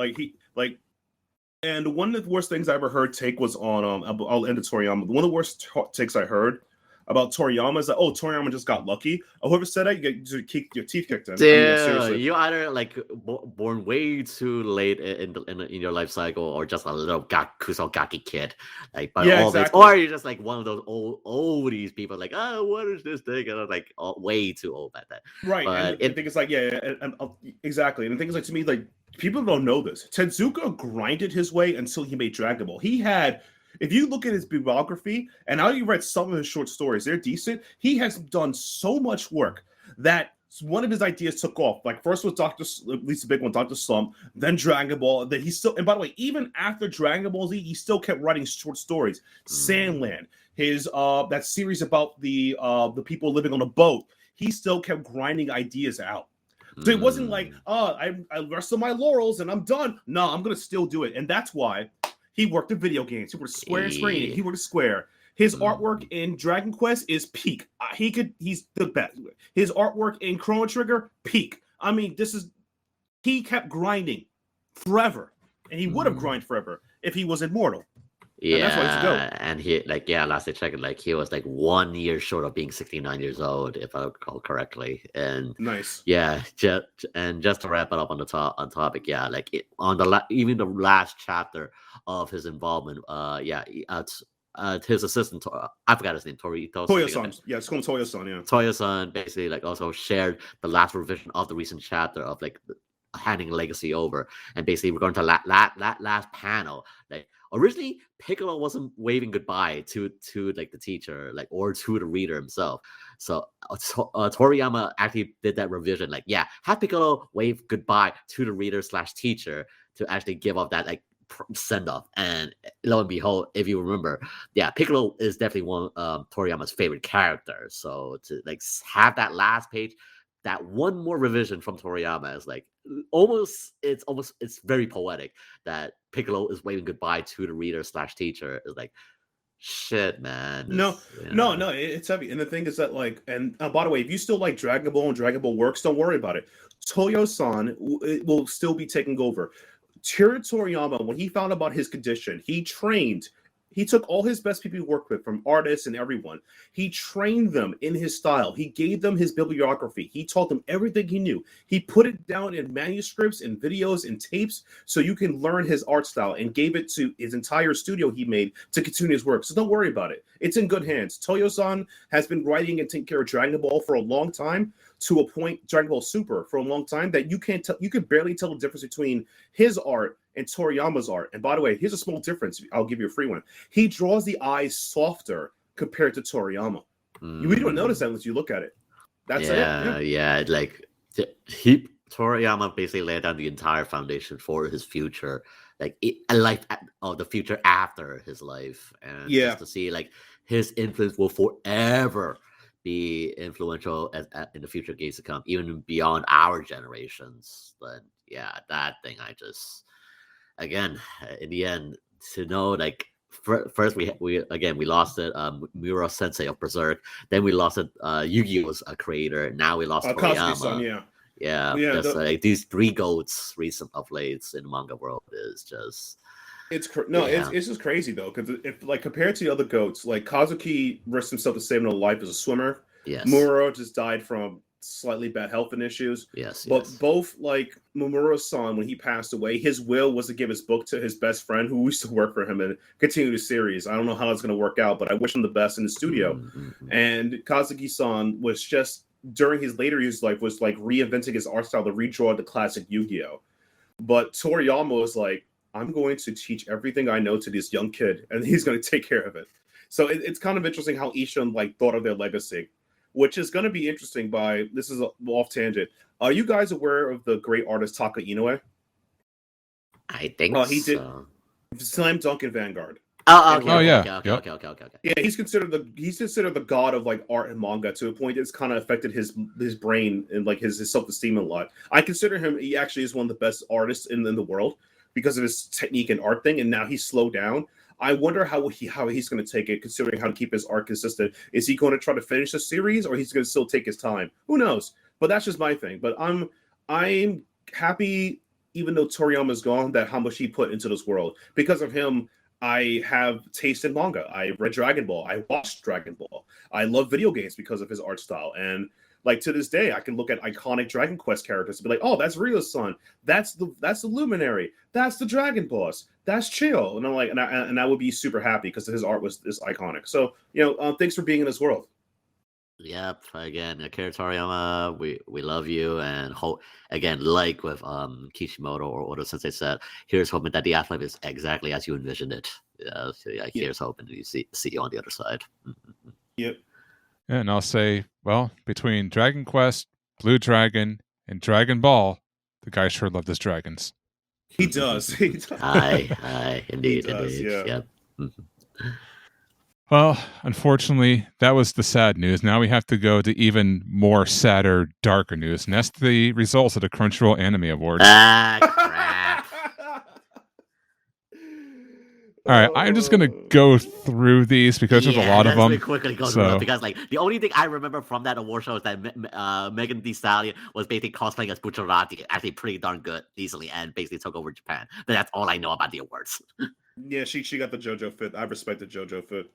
And one of the worst things I ever heard take was on I'll end it Toriyama. One of the worst takes I heard about Toriyama is that, Toriyama just got lucky. Whoever said that, you get your teeth kicked in. Dude, you either like born way too late in your life cycle, or just a little Kusogaki kid, like all this, or you're just like one of those oldies people, like, what is this thing? And I'm like, way too old at that. Right. But and the thing is like, exactly. And the thing is like, to me, like, people don't know this. Tezuka grinded his way until he made Dragon Ball. He had. If you look at his bibliography, and I read some of his short stories, they're decent. He has done so much work that one of his ideas took off. Like, first was at least the big one, Dr. Slump, then Dragon Ball. Then and by the way, even after Dragon Ball Z, he still kept writing short stories. Sandland, his that series about the people living on a boat, he still kept grinding ideas out. So it wasn't like, I rest on my laurels and I'm done. No, I'm gonna still do it, and that's why. He worked in video games. He worked at Square and Screen. He worked at Square. His artwork in Dragon Quest is peak. He's the best. His artwork in Chrono Trigger, peak. I mean, he kept grinding forever, and he would have grinded forever if he was immortal. Yeah, and that's why he's go. And he last I checked, he was 1 year short of being 69 years old, if I recall correctly. And nice. Yeah, just to wrap it up on topic, even the last chapter of his involvement, his assistant, I forgot his name, Toyo-san. Yeah, it's called Toyo-san. Yeah, Toyo-san basically also shared the last revision of the recent chapter of handing legacy over, and basically we're going to last panel. Originally, Piccolo wasn't waving goodbye to the teacher, or to the reader himself. So Toriyama actually did that revision. Have Piccolo wave goodbye to the reader / teacher to actually give up that send off. And lo and behold, if you remember, Piccolo is definitely one of Toriyama's favorite characters. So to have that last page, that one more revision from Toriyama is it's very poetic that Piccolo is waving goodbye to the reader / teacher. Is shit, man. No, it's heavy. And the thing is that by the way, if you still like Dragon Ball and Dragon Ball Works, don't worry about it. Toyo-san will still be taking over. Toriyama, when he found about his condition, he took all his best people he worked with, from artists and everyone. He trained them in his style. He gave them his bibliography. He taught them everything he knew. He put it down in manuscripts and videos and tapes so you can learn his art style, and gave it to his entire studio he made to continue his work. So don't worry about it. It's in good hands. Toyo-san has been writing and taking care of Dragon Ball for a long time, to a point, Dragon Ball Super for a long time, that you can barely tell the difference between his art and Toriyama's art. And by the way, here's a small difference. I'll give you a free one. He draws the eyes softer compared to Toriyama. You really don't notice that unless you look at it. That's it. Yeah. Toriyama basically laid down the entire foundation for his future, the future after his life, and just to see his influence will forever be influential in the future games to come, even beyond our generations. But that thing, again, in the end, to know first we lost it, Muro Sensei of Berserk, then we lost it, Yu-Gi-Oh's creator, now we lost Toriyama. These three goats recent of late in the manga world is just it's just crazy though, because if compared to the other goats, Kazuki risked himself to save no life as a swimmer. Yes. Muro just died from slightly bad health issues. But both Mamoru-san, when he passed away, his will was to give his book to his best friend who used to work for him and continue the series. I don't know how that's going to work out, but I wish him the best in the studio. Mm-hmm. And Kazuki-san was just, during his later years of life, was reinventing his art style to redraw the classic Yu-Gi-Oh. But Toriyama was I'm going to teach everything I know to this young kid, and he's going to take care of it. So it's kind of interesting how each of them thought of their legacy, which is going to be interesting. This is off tangent. Are you guys aware of the great artist Taka Inoue? I think he did Slam Dunk and Vanguard. Okay. Yeah, he's considered the god of art and manga, to a point that's kind of affected his brain and his self-esteem a lot. I consider him, he actually is one of the best artists in the world because of his technique and art thing, and now he's slowed down. I wonder how he's going to take it, considering how to keep his art consistent. Is he going to try to finish the series, or he's going to still take his time? Who knows? But that's just my thing. But I'm happy, even though Toriyama's gone, that how much he put into this world. Because of him, I have taste in manga. I read Dragon Ball. I watched Dragon Ball. I love video games because of his art style. And to this day, I can look at iconic Dragon Quest characters and be like, "Oh, that's Rio's son. That's the Luminary. That's the Dragon Boss. That's Chill." And I'm and I would be super happy because his art was this iconic. So thanks for being in this world. Yep. Again, Akira Toriyama, we love you, and hope again, with Kishimoto or Oda Sensei said, here's hoping that the afterlife is exactly as you envisioned it. Here's hoping you see you on the other side. Yep. And I'll say, well, between Dragon Quest, Blue Dragon, and Dragon Ball, the guy sure loved his dragons. He does. Aye, indeed. Yeah. Yep. Well, unfortunately, that was the sad news. Now we have to go to even more sadder, darker news, and that's the results of the Crunchyroll Anime Awards. Crap. All right, I'm just gonna go through these because there's a lot of them. Quickly go through it because like the only thing I remember from that award show is that Megan Thee Stallion was basically cosplaying as Bucciarati, actually pretty darn good, decently, and basically took over Japan. But that's all I know about the awards. Yeah, she got the JoJo fit. I respect the JoJo fit.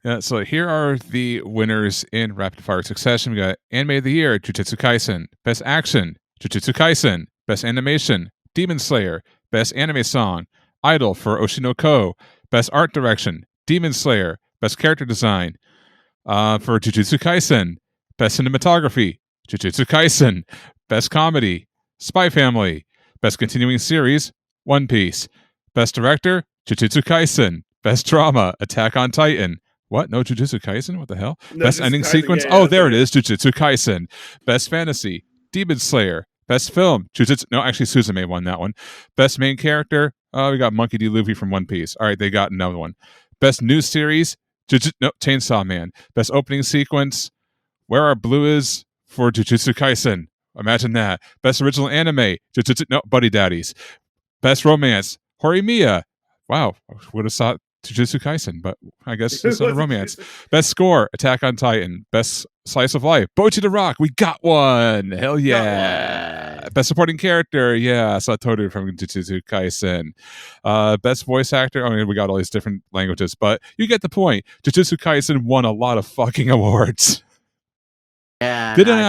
Yeah, so here are the winners in rapid fire succession. We got Anime of the Year, Jujutsu Kaisen. Best Action, Jujutsu Kaisen. Best Animation, Demon Slayer. Best Anime Song, Idol for Oshinoko. Best Art Direction, Demon Slayer. Best Character Design for Jujutsu Kaisen. Best Cinematography, Jujutsu Kaisen. Best Comedy, Spy Family. Best Continuing Series, One Piece. Best Director, Jujutsu Kaisen. Best Drama, Attack on Titan. What? No Jujutsu Kaisen? What the hell? No, Best Ending Sequence? Yeah, there it is. Jujutsu Kaisen. Best Fantasy, Demon Slayer. Best Film, Jujutsu... No, actually, Suzume won that one. Best Main Character, we got Monkey D. Luffy from One Piece. All right, they got another one. Best New Series, Chainsaw Man. Best Opening Sequence, Where Our Blue Is for Jujutsu Kaisen. Imagine that. Best Original Anime, Buddy Daddies. Best Romance, Horimiya. Wow, I would have thought Jujutsu Kaisen, but I guess it's not a romance. Best Score, Attack on Titan. Best Slice of Life, Bochi the Rock. We got one. Hell yeah. Best Supporting Character, yeah, Satoru from Jujutsu Kaisen. Best Voice Actor, I mean, we got all these different languages, but you get the point. Jujutsu Kaisen won a lot of fucking awards. Yeah. Did I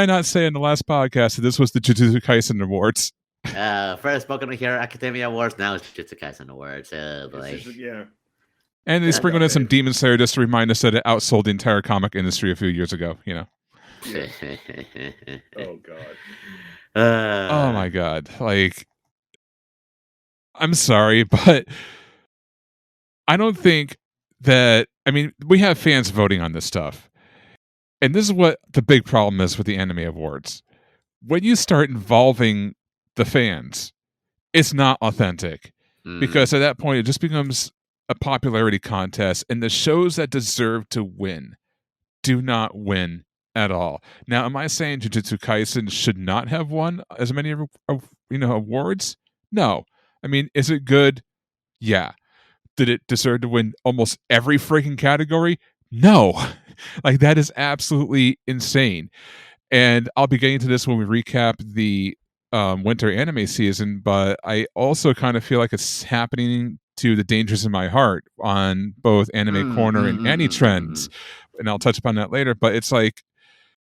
not say in the last podcast that this was the Jujutsu Kaisen Awards? First spoken here Academia Awards, now it's Jujutsu Kaisen Awards. Yeah. And they sprinkled in some Demon Slayer just to remind us that it outsold the entire comic industry a few years ago, you know. Yeah. Oh god. Oh my god. Like, I'm sorry, but I don't think that, I mean, we have fans voting on this stuff. And this is what the big problem is with the anime awards. When you start involving the fans, it's not authentic. Because at that point, it just becomes a popularity contest, and the shows that deserve to win do not win at all. Now, am I saying Jujutsu Kaisen should not have won as many awards? No. I mean, is it good? Yeah. Did it deserve to win almost every freaking category? No. Like, that is absolutely insane. And I'll be getting to this when we recap the winter anime season, but I also kind of feel like it's happening to The Dangers in My Heart on both Anime Corner and AniTrends. And I'll touch upon that later, but it's like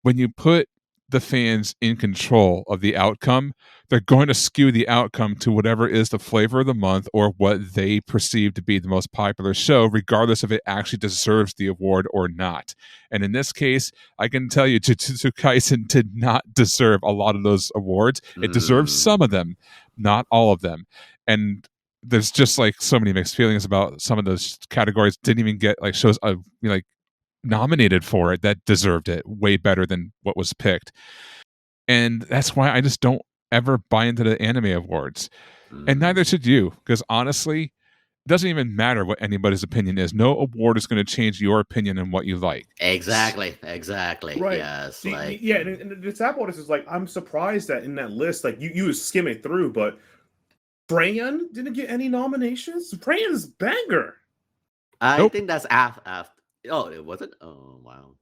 when you put the fans in control of the outcome, they're going to skew the outcome to whatever is the flavor of the month or what they perceive to be the most popular show, regardless if it actually deserves the award or not. And in this case, I can tell you Jujutsu Kaisen did not deserve a lot of those awards. It deserves some of them, not all of them. And there's just like so many mixed feelings about some of those categories. Didn't even get like shows like nominated for it that deserved it way better than what was picked. And that's why I just don't ever buy into the anime awards. And neither should you, because honestly, it doesn't even matter what anybody's opinion is. No award is going to change your opinion and what you like. Exactly. Right. Yes. And the Sapporos is like, I'm surprised that in that list, like you skim it through, but Crayon didn't get any nominations. Crayon's banger. I think that's after. Oh, it wasn't? Oh, wow.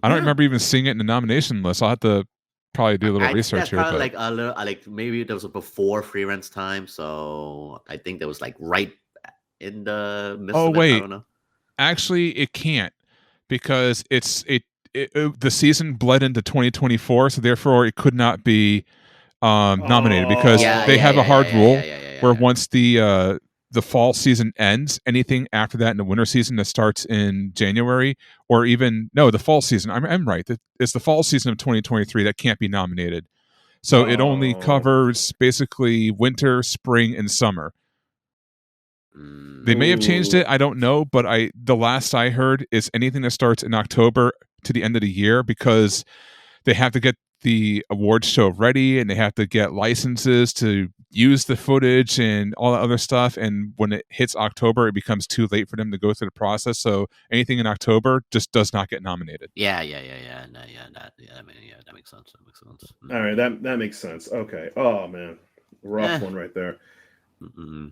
I don't remember even seeing it in the nomination list. I'll have to probably do a little research here. Probably like a little, like maybe there was before free rent's time, so I think that was like right in the midst of it. I don't know. Actually, it can't because the season bled into 2024, so therefore it could not be nominated because they have a hard rule where once the fall season ends, anything after that in the winter season that starts in January, or even the fall season. I'm right. It's the fall season of 2023 that can't be nominated. So it only covers basically winter, spring, and summer. They may have changed it. I don't know, but the last I heard is anything that starts in October to the end of the year, because they have to get the awards show ready and they have to get licenses to use the footage and all that other stuff. And when it hits October, it becomes too late for them to go through the process. So anything in October just does not get nominated. That makes sense. All right, that makes sense. Okay. Oh man, rough one right there.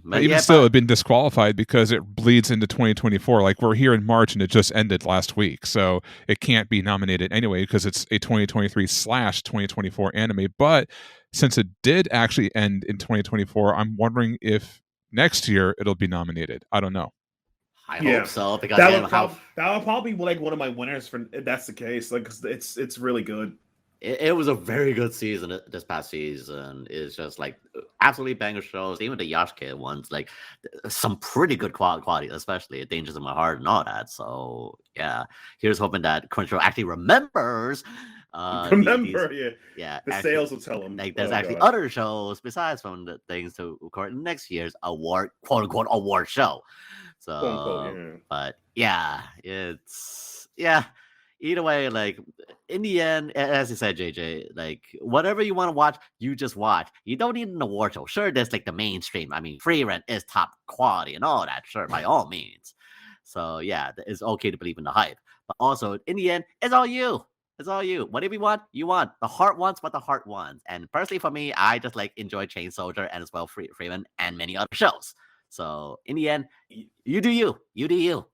But even still, it'd been disqualified because it bleeds into 2024. Like, we're here in March and it just ended last week, so it can't be nominated anyway because it's a 2023/2024 anime. But since it did actually end in 2024, I'm wondering if next year it'll be nominated. I don't know. I hope so, because that would probably be like one of my winners for if that's the case. Like, cause it's really good. It was a very good season this past season. It's just like absolutely banger shows. Even the Yashike ones, like some pretty good quality, especially Dangers in My Heart and all that. So yeah, here's hoping that Crunchyroll actually remembers. The actually, sales will tell them. Like, there's other shows besides from the things to record next year's award, quote unquote, award show. So, but yeah, either way, like, in the end, as you said, JJ, like, whatever you want to watch, you just watch. You don't need an award show. Sure, there's like the mainstream. I mean, Free Rent is top quality and all that, sure, by all means. So yeah, it's okay to believe in the hype. But also, in the end, it's all you. It's all you. Whatever you want, you want. The heart wants what the heart wants. And personally, for me, I just like enjoy Chain Soldier and as well Freeman and many other shows. So in the end, you do you. You do you.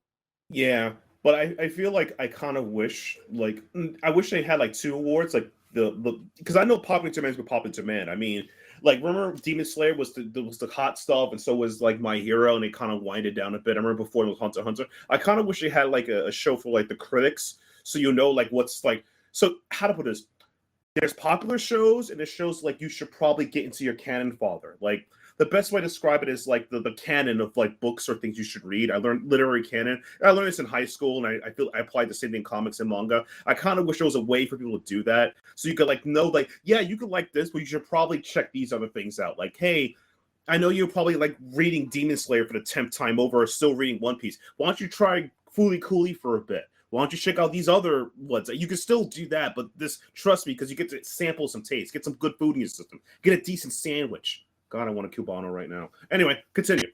Yeah. But I feel like I kind of wish, like, I wish they had like 2 awards, like the because I know popular demand is popular demand. I mean, like, remember Demon Slayer was the hot stuff, and so was like My Hero, and they kind of winded down a bit. I remember before it was Hunter x Hunter. I kind of wish they had like a show for like the critics, so you know like what's like. So how to put this? There's popular shows, and there's shows like you should probably get into your canon father. Like, the best way to describe it is like the canon of like books or things you should read. I learned literary canon. I learned this in high school, and I feel I applied the same thing in comics and manga. I kind of wish there was a way for people to do that, so you could like know, like, yeah, you could like this, but you should probably check these other things out. Like, hey, I know you're probably like reading Demon Slayer for the 10th time over, or still reading One Piece. Why don't you try Fooly Cooly for a bit? Why don't you check out these other ones? You can still do that, but this, trust me, because you get to sample some taste, get some good food in your system, get a decent sandwich. God, I want a Cubano right now. Anyway, continue.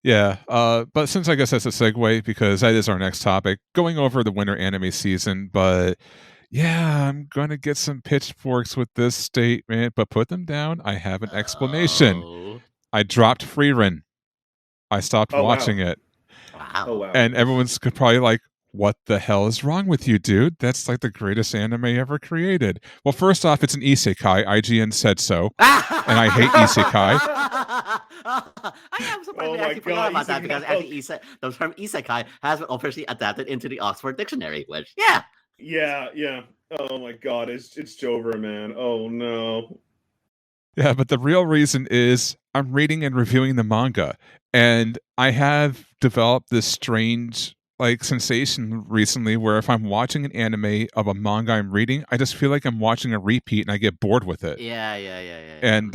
Yeah, but since I guess that's a segue, because that is our next topic, going over the winter anime season. But yeah, I'm going to get some pitchforks with this statement, but put them down. I have an explanation. I dropped Freerun. I stopped watching it. Wow. Oh, wow. And everyone's probably like, what the hell is wrong with you, dude? That's like the greatest anime ever created. Well, first off, it's an isekai. IGN said so. And I hate isekai. I am surprised we actually forgot about that, because actually the term isekai has been officially adapted into the Oxford Dictionary, which, Yeah. Oh my God, it's Jover, man. Oh no. Yeah, but the real reason is I'm reading and reviewing the manga, and I have developed this strange like sensation recently where if I'm watching an anime of a manga I'm reading, I just feel like I'm watching a repeat and I get bored with it. Yeah. And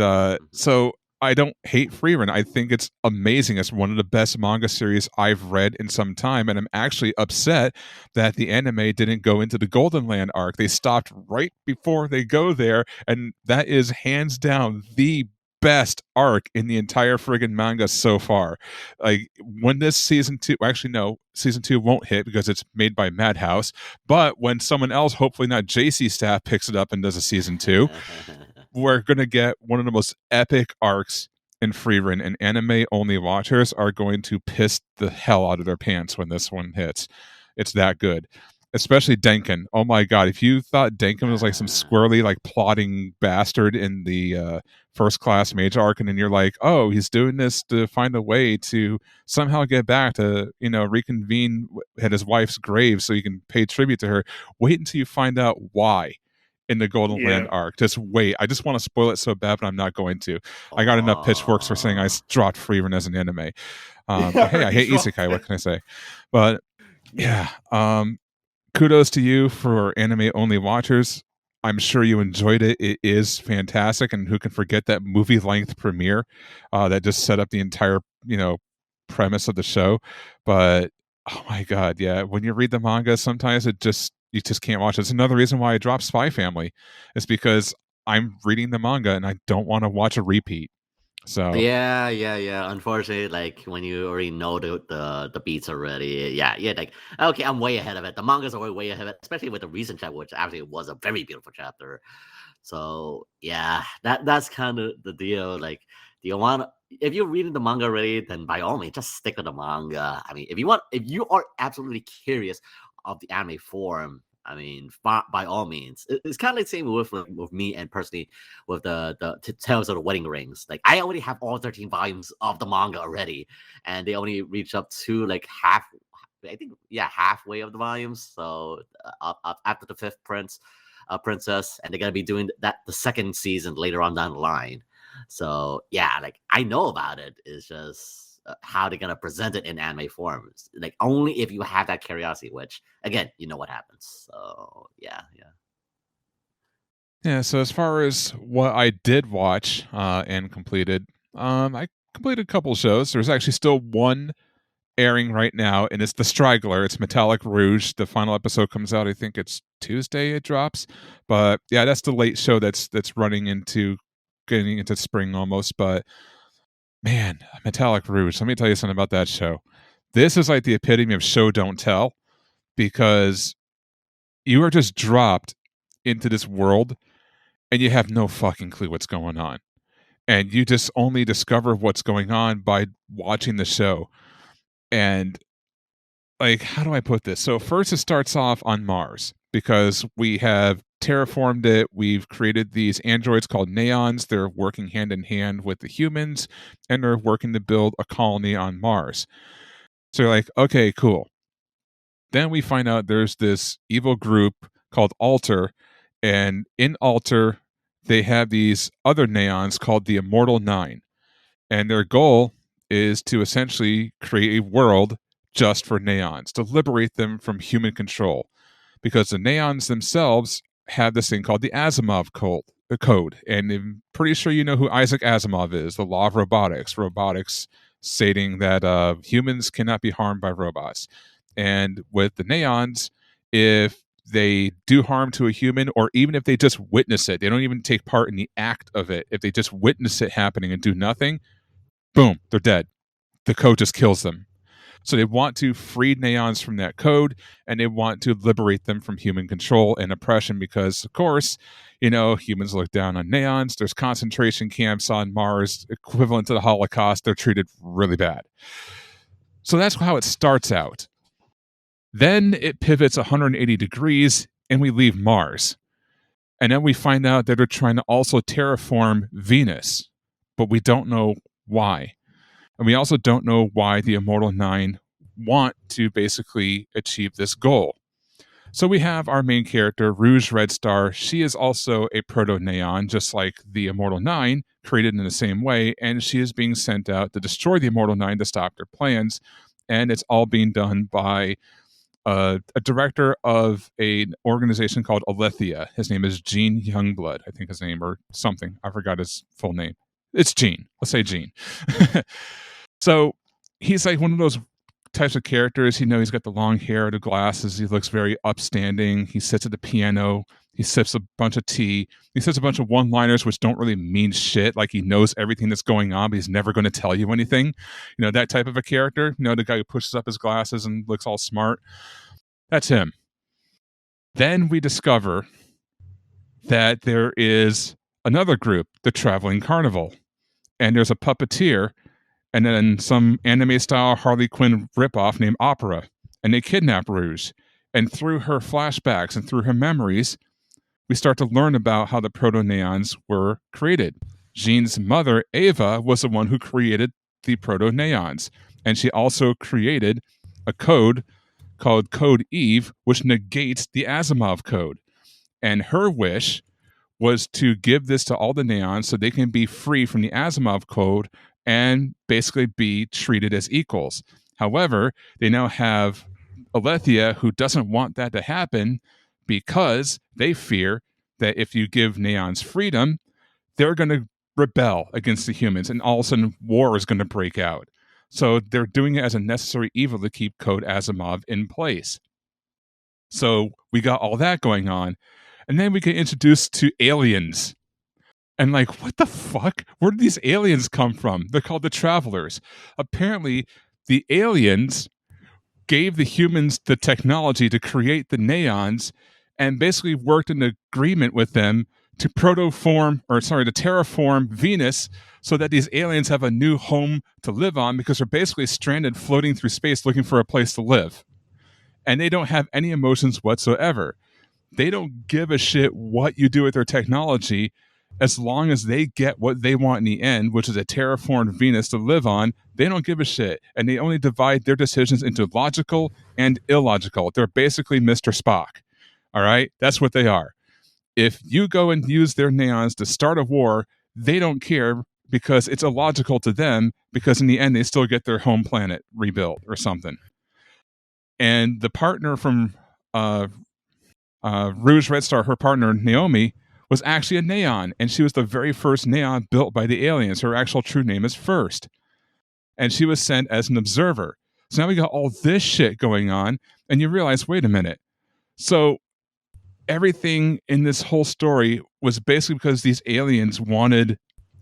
so I don't hate Freerun. I think it's amazing. It's one of the best manga series I've read in some time, and I'm actually upset that the anime didn't go into the Golden Land arc. They stopped right before they go there, and that is hands down the best arc in the entire friggin' manga so far. Like, when this season 2, actually no, season 2 won't hit because it's made by Madhouse, but when someone else, hopefully not JC staff, picks it up and does a season 2, we're gonna get one of the most epic arcs in Freerun, and anime only watchers are going to piss the hell out of their pants when this one hits. It's that good. Especially Denkin. Oh my God. If you thought Denkin was like some squirrely, like plotting bastard in the First Class Mage arc, and then you're like, oh, he's doing this to find a way to somehow get back to, reconvene at his wife's grave so you can pay tribute to her. Wait until you find out why in the Golden Land arc. Just wait. I just want to spoil it so bad, but I'm not going to. I got enough pitchforks for saying I dropped Freerun as an anime. But hey, I hate isekai. What can I say? But yeah. Kudos to you for anime only watchers. I'm sure you enjoyed it. It is fantastic, and who can forget that movie length premiere that just set up the entire premise of the show. But oh my God, yeah, when you read the manga, sometimes you just can't watch it. It's another reason why I dropped Spy Family. It's because I'm reading the manga and I don't want to watch a repeat. So yeah. Unfortunately, like when you already know the beats already, like, okay, I'm way ahead of it. The manga's already way ahead of it, especially with the recent chapter, which actually was a very beautiful chapter. So yeah, that's kind of the deal. Like, do you want? If you're reading the manga already, then by all means, just stick with the manga. I mean, if you are absolutely curious of the anime form, I mean, by all means, it's kind of like the same with me and personally with the Tales of the Wedding Rings. Like, I already have all 13 volumes of the manga already, and they only reach up to like half. I think halfway of the volumes. So after the fifth princess, and they're gonna be doing that the second season later on down the line. So yeah, like I know about it. It's just how they're gonna present it in anime forms. Like only if you have that curiosity, which again, you know what happens. So yeah. Yeah. So as far as what I did watch and completed, I completed a couple shows. There's actually still one airing right now, and it's The Straggler. It's Metallic Rouge. The final episode comes out, I think it's Tuesday it drops. But yeah, that's the late show that's running into getting into spring almost. But man, Metallic Rouge, let me tell you something about that show. This is like the epitome of show don't tell, because you are just dropped into this world and you have no fucking clue what's going on. And you just only discover what's going on by watching the show. And like, how do I put this? So first it starts off on Mars, because we have terraformed it. We've created these androids called Neons. They're working hand in hand with the humans, and they're working to build a colony on Mars. So you're like, okay, cool. Then we find out there's this evil group called Alter, and in Alter, they have these other Neons called the Immortal Nine. And their goal is to essentially create a world just for Neons, to liberate them from human control. Because the Neons themselves have this thing called the Asimov code. And I'm pretty sure you know who Isaac Asimov is, the law of robotics. Robotics stating that humans cannot be harmed by robots. And with the Neons, if they do harm to a human, or even if they just witness it, they don't even take part in the act of it. If they just witness it happening and do nothing, boom, they're dead. The code just kills them. So they want to free Neons from that code, and they want to liberate them from human control and oppression because, of course, humans look down on Neons. There's concentration camps on Mars equivalent to the Holocaust. They're treated really bad. So that's how it starts out. Then it pivots 180 degrees, and we leave Mars. And then we find out that they're trying to also terraform Venus, but we don't know why. And we also don't know why the Immortal Nine want to basically achieve this goal. So we have our main character, Rouge Red Star. She is also a proto-Neon, just like the Immortal Nine, created in the same way, and she is being sent out to destroy the Immortal Nine to stop their plans. And it's all being done by a director of an organization called Alethea. His name is Gene Youngblood, I think his name, or something. I forgot his full name. It's Gene. Let's say Gene. So he's like one of those types of characters. He's got the long hair, the glasses. He looks very upstanding. He sits at the piano. He sips a bunch of tea. He says a bunch of one-liners which don't really mean shit. Like he knows everything that's going on, but he's never going to tell you anything. That type of a character. The guy who pushes up his glasses and looks all smart. That's him. Then we discover that there is another group, the Traveling Carnival. And there's a puppeteer, and then some anime-style Harley Quinn ripoff named Opera, and they kidnap Rouge. And through her flashbacks and through her memories, we start to learn about how the Proto-Neons were created. Jean's mother, Ava, was the one who created the Proto-Neons, and she also created a code called Code Eve, which negates the Asimov code. And her wish was to give this to all the Neons so they can be free from the Asimov code and basically be treated as equals. However, they now have Alethea, who doesn't want that to happen because they fear that if you give Neons freedom, they're going to rebel against the humans, and all of a sudden war is going to break out. So they're doing it as a necessary evil to keep Code Asimov in place. So we got all that going on, and then we get introduced to aliens. And like, what the fuck? Where did these aliens come from? They're called the Travelers. Apparently, the aliens gave the humans the technology to create the Neons and basically worked in agreement with them to terraform Venus so that these aliens have a new home to live on, because they're basically stranded floating through space looking for a place to live. And they don't have any emotions whatsoever. They don't give a shit what you do with their technology, as long as they get what they want in the end, which is a terraformed Venus to live on. They don't give a shit. And they only divide their decisions into logical and illogical. They're basically Mr. Spock. All right? That's what they are. If you go and use their neons to start a war, they don't care, because it's illogical to them, because in the end, they still get their home planet rebuilt or something. And the partner from Rouge Red Star, her partner, Naomi, was actually a neon, and she was the very first neon built by the aliens. Her actual true name is First. And she was sent as an observer. So now we got all this shit going on, and you realize, wait a minute. So everything in this whole story was basically because these aliens wanted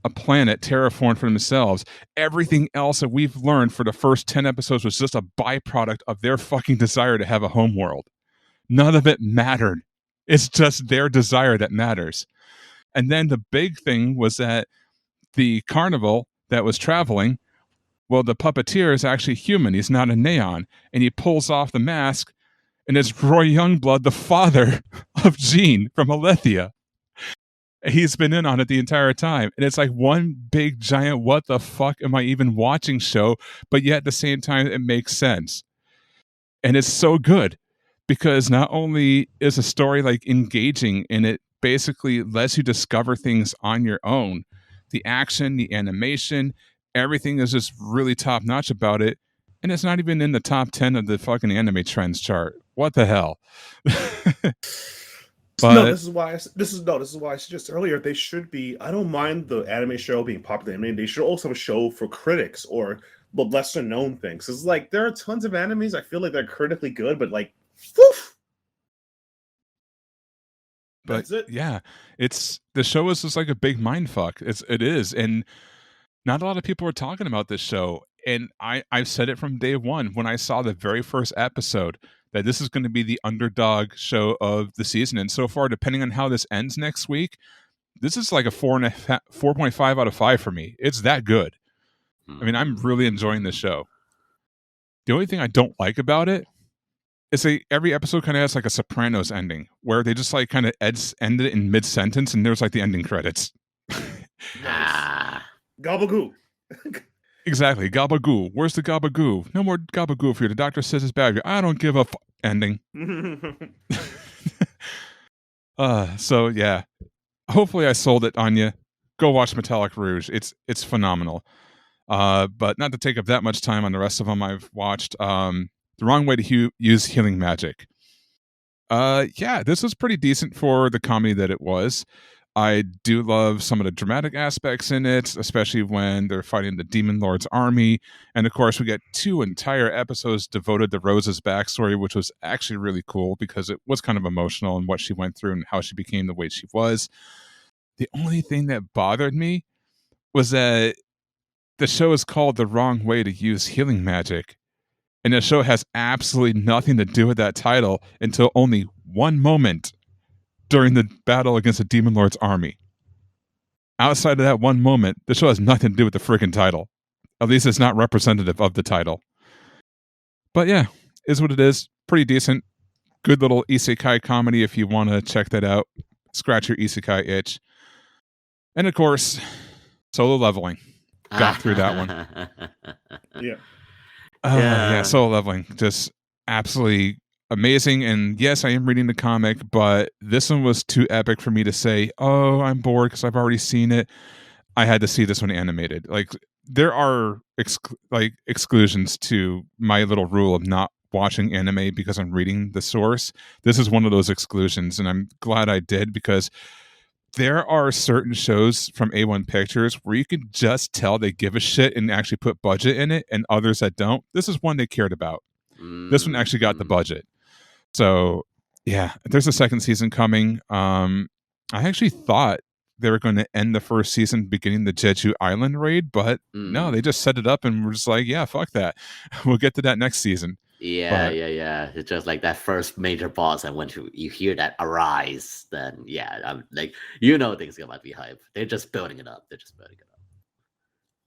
a planet terraformed for themselves. Everything else that we've learned for the first 10 episodes was just a byproduct of their fucking desire to have a home world. None of it mattered. It's just their desire that matters. And then the big thing was that the carnival that was traveling, well, the puppeteer is actually human. He's not a neon. And he pulls off the mask, and it's Roy Youngblood, the father of Jean from Alethea. He's been in on it the entire time. And it's like one big giant what the fuck am I even watching show, but yet at the same time it makes sense. And it's so good, because not only is a story like engaging, and it basically lets you discover things on your own. The action, the animation, everything is just really top notch about it. And it's not even in the top 10 of the fucking anime trends chart. What the hell? This is why I suggested earlier they should be. I don't mind the anime show being popular. I mean, they should also have a show for critics or the lesser known things. It's like there are tons of animes I feel like they're critically good, but like, woof. But that's it. Yeah, the show is just like a big mind fuck. It is, and not a lot of people are talking about this show. And I've said it from day one when I saw the very first episode that this is going to be the underdog show of the season. And so far, depending on how this ends next week, this is like a 4.5 out of 5 for me. It's that good. I mean, I'm really enjoying this show. The only thing I don't like about it is every episode kind of has like a Sopranos ending, where they just like kind of ended it in mid-sentence, and there's like the ending credits. Nice. Gabagoo. Exactly. Gabagoo. Where's the gabagoo? No more gabagoo for you. The doctor says it's bad for you. I don't give a ending. So yeah. Hopefully I sold it on you. Go watch Metallic Rouge. It's phenomenal. But not to take up that much time on the rest of them I've watched. The Wrong Way to Use Healing Magic. Yeah, this was pretty decent for the comedy that it was. I do love some of the dramatic aspects in it, especially when they're fighting the Demon Lord's army. And of course, we get 2 entire episodes devoted to Rose's backstory, which was actually really cool because it was kind of emotional and what she went through and how she became the way she was. The only thing that bothered me was that the show is called The Wrong Way to Use Healing Magic. And the show has absolutely nothing to do with that title until only one moment during the battle against the Demon Lord's army. Outside of that one moment, the show has nothing to do with the freaking title. At least it's not representative of the title. But yeah, is what it is. Pretty decent. Good little isekai comedy if you want to check that out. Scratch your isekai itch. And of course, Solo Leveling. Got through that one. Yeah, Solo Leveling. Just absolutely amazing. And yes, I am reading the comic, but this one was too epic for me to say, oh, I'm bored because I've already seen it. I had to see this one animated. Like, there are exclusions to my little rule of not watching anime because I'm reading the source. This is one of those exclusions, and I'm glad I did, because there are certain shows from A1 Pictures where you can just tell they give a shit and actually put budget in it, and others that don't. This is one they cared about. This one actually got the budget. So yeah, there's a second season coming. I actually thought they were going to end the first season beginning the Jeju Island raid, but no, they just set it up and we're just like, yeah, fuck that. We'll get to that next season. Yeah, yeah. It's just like that first major boss, and when you hear that arise, then yeah, I'm like, things gonna be hype. They're just building it up.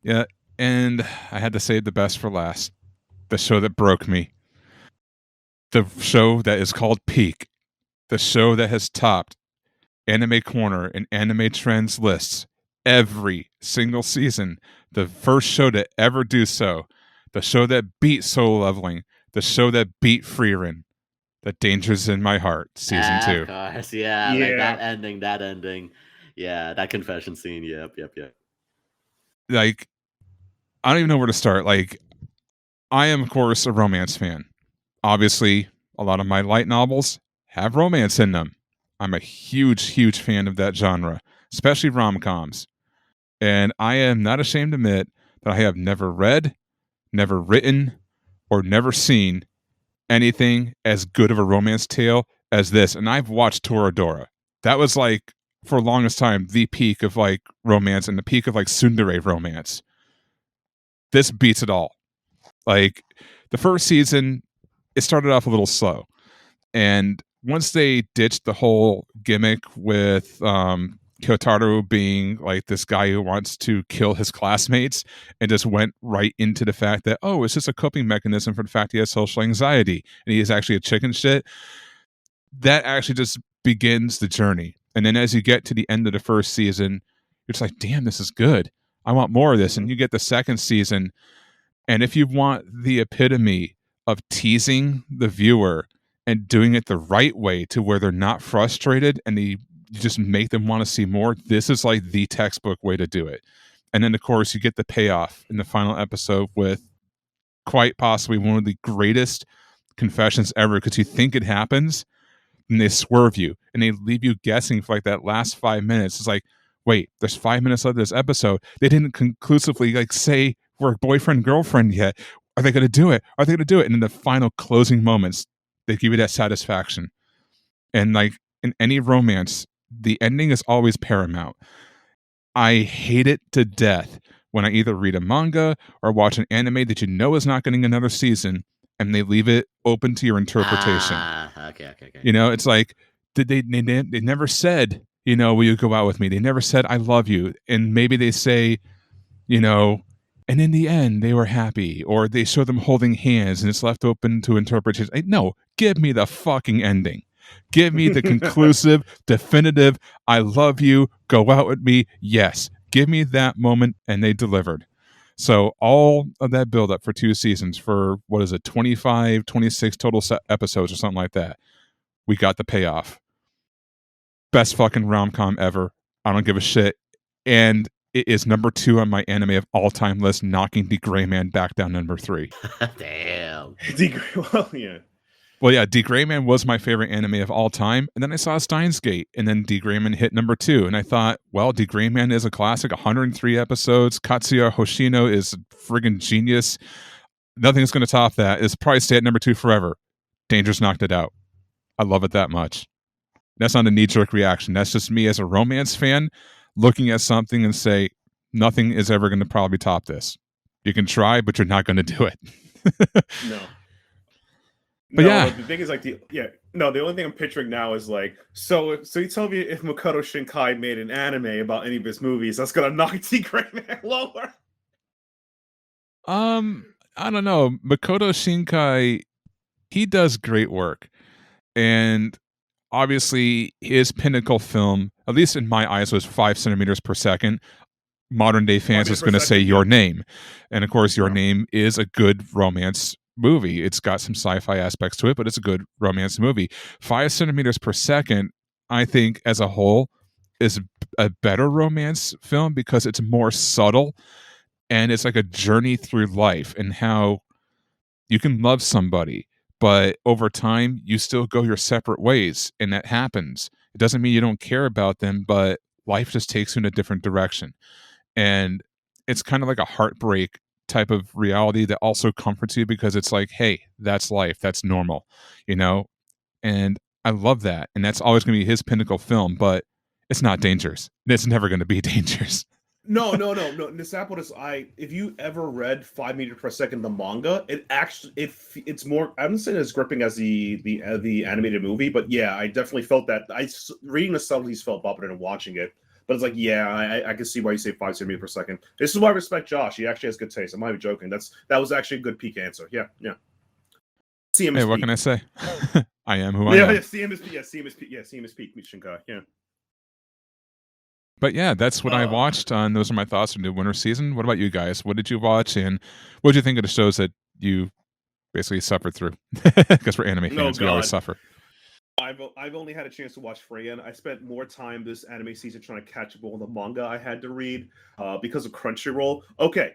Yeah, and I had to save the best for last. The show that broke me. The show that is called Peak. The show that has topped Anime Corner and Anime Trends lists every single season. The first show to ever do so. The show that beat Solo Leveling. The show that beat Freerun. The Dangers in My Heart, season 2. Of course, yeah. Like that ending. Yeah, that confession scene. Yep. Like, I don't even know where to start. Like, I am, of course, a romance fan. Obviously, a lot of my light novels have romance in them. I'm a huge fan of that genre, especially rom-coms. And I am not ashamed to admit that I have never read, never written, or never seen anything as good of a romance tale as this. And I've watched Toradora. That was like, for the longest time, the peak of like romance and the peak of like tsundere romance. This beats it all. Like, the first season, it started off a little slow. And once they ditched the whole gimmick with Kyotaro being like this guy who wants to kill his classmates and just went right into the fact that, oh, it's just a coping mechanism for the fact he has social anxiety and he is actually a chicken shit, that actually just begins the journey. And then as you get to the end of the first season, you're just like, damn, this is good. I want more of this. And you get the second season, and if you want the epitome of teasing the viewer and doing it the right way to where they're not frustrated and you just make them want to see more, this is like the textbook way to do it. And then, of course, you get the payoff in the final episode with quite possibly one of the greatest confessions ever, because you think it happens and they swerve you and they leave you guessing for like that last 5 minutes. It's like, wait, there's 5 minutes left of this episode. They didn't conclusively like say we're boyfriend girlfriend yet. Are they going to do it? Are they going to do it? And in the final closing moments, they give you that satisfaction. And like in any romance, the ending is always paramount. I hate it to death when I either read a manga or watch an anime that you know is not getting another season, and they leave it open to your interpretation. Okay. It's like they never said, will you go out with me? They never said I love you. And maybe they say, and in the end they were happy, or they show them holding hands and it's left open to interpretation. No, give me the fucking ending. Give me the conclusive, definitive, I love you, go out with me. Yes. Give me that moment, and they delivered. So all of that build-up for 2 seasons, for, 25, 26 total episodes or something like that, we got the payoff. Best fucking rom-com ever. I don't give a shit. And it is number 2 on my anime of all-time list, knocking The Gray Man back down number 3. Damn. Yeah. Well, yeah, D. Gray Man was my favorite anime of all time. And then I saw Steins Gate, and then D. Gray Man hit number 2. And I thought, well, D. Gray Man is a classic, 103 episodes. Katsuya Hoshino is friggin' genius. Nothing's going to top that. It's probably stay at number 2 forever. Dangerous knocked it out. I love it that much. That's not a knee-jerk reaction. That's just me as a romance fan looking at something and say, nothing is ever going to probably top this. You can try, but you're not going to do it. No. But yeah, the thing is like the only thing I'm picturing now is like, so you tell me if Makoto Shinkai made an anime about any of his movies, that's gonna knock T. Gray Man lower. I don't know. Makoto Shinkai, he does great work, and obviously his pinnacle film, at least in my eyes, was 5 centimeters per second. Modern day fans is going to say Your Name, and of course, Your Name is a good romance movie. It's got some sci-fi aspects to it, but it's a good romance movie. 5 centimeters per second, I think, as a whole, is a better romance film because it's more subtle, and it's like a journey through life and how you can love somebody, but over time you still go your separate ways, and that happens. It doesn't mean you don't care about them, but life just takes you in a different direction. And it's kind of like a heartbreak type of reality that also comforts you, because it's like, hey, that's life, that's normal, and I love that. And that's always going to be his pinnacle film, but it's not Dangerous. It's never going to be Dangerous. No. The Sapporos, if you ever read 5 meters per second the manga, it's more. I'm not saying it's gripping as the animated movie, but yeah, I definitely felt that. Reading the subtleties felt better than watching it. But it's like, yeah, I can see why you say 5 centimeters per second. This is why I respect Josh. He actually has good taste. I'm not even joking. That was actually a good peak answer. Yeah. CM Hey, is what peak. can I say? I am who I am. Yeah, CM is peak. CM is peak. Shinkai. Yeah. But yeah, that's what I watched. And those are my thoughts on the winter season. What about you guys? What did you watch, and what did you think of the shows that you basically suffered through? Because we're anime fans, we always suffer. I've only had a chance to watch Freya. I spent more time this anime season trying to catch up on the manga I had to read because of Crunchyroll. Okay,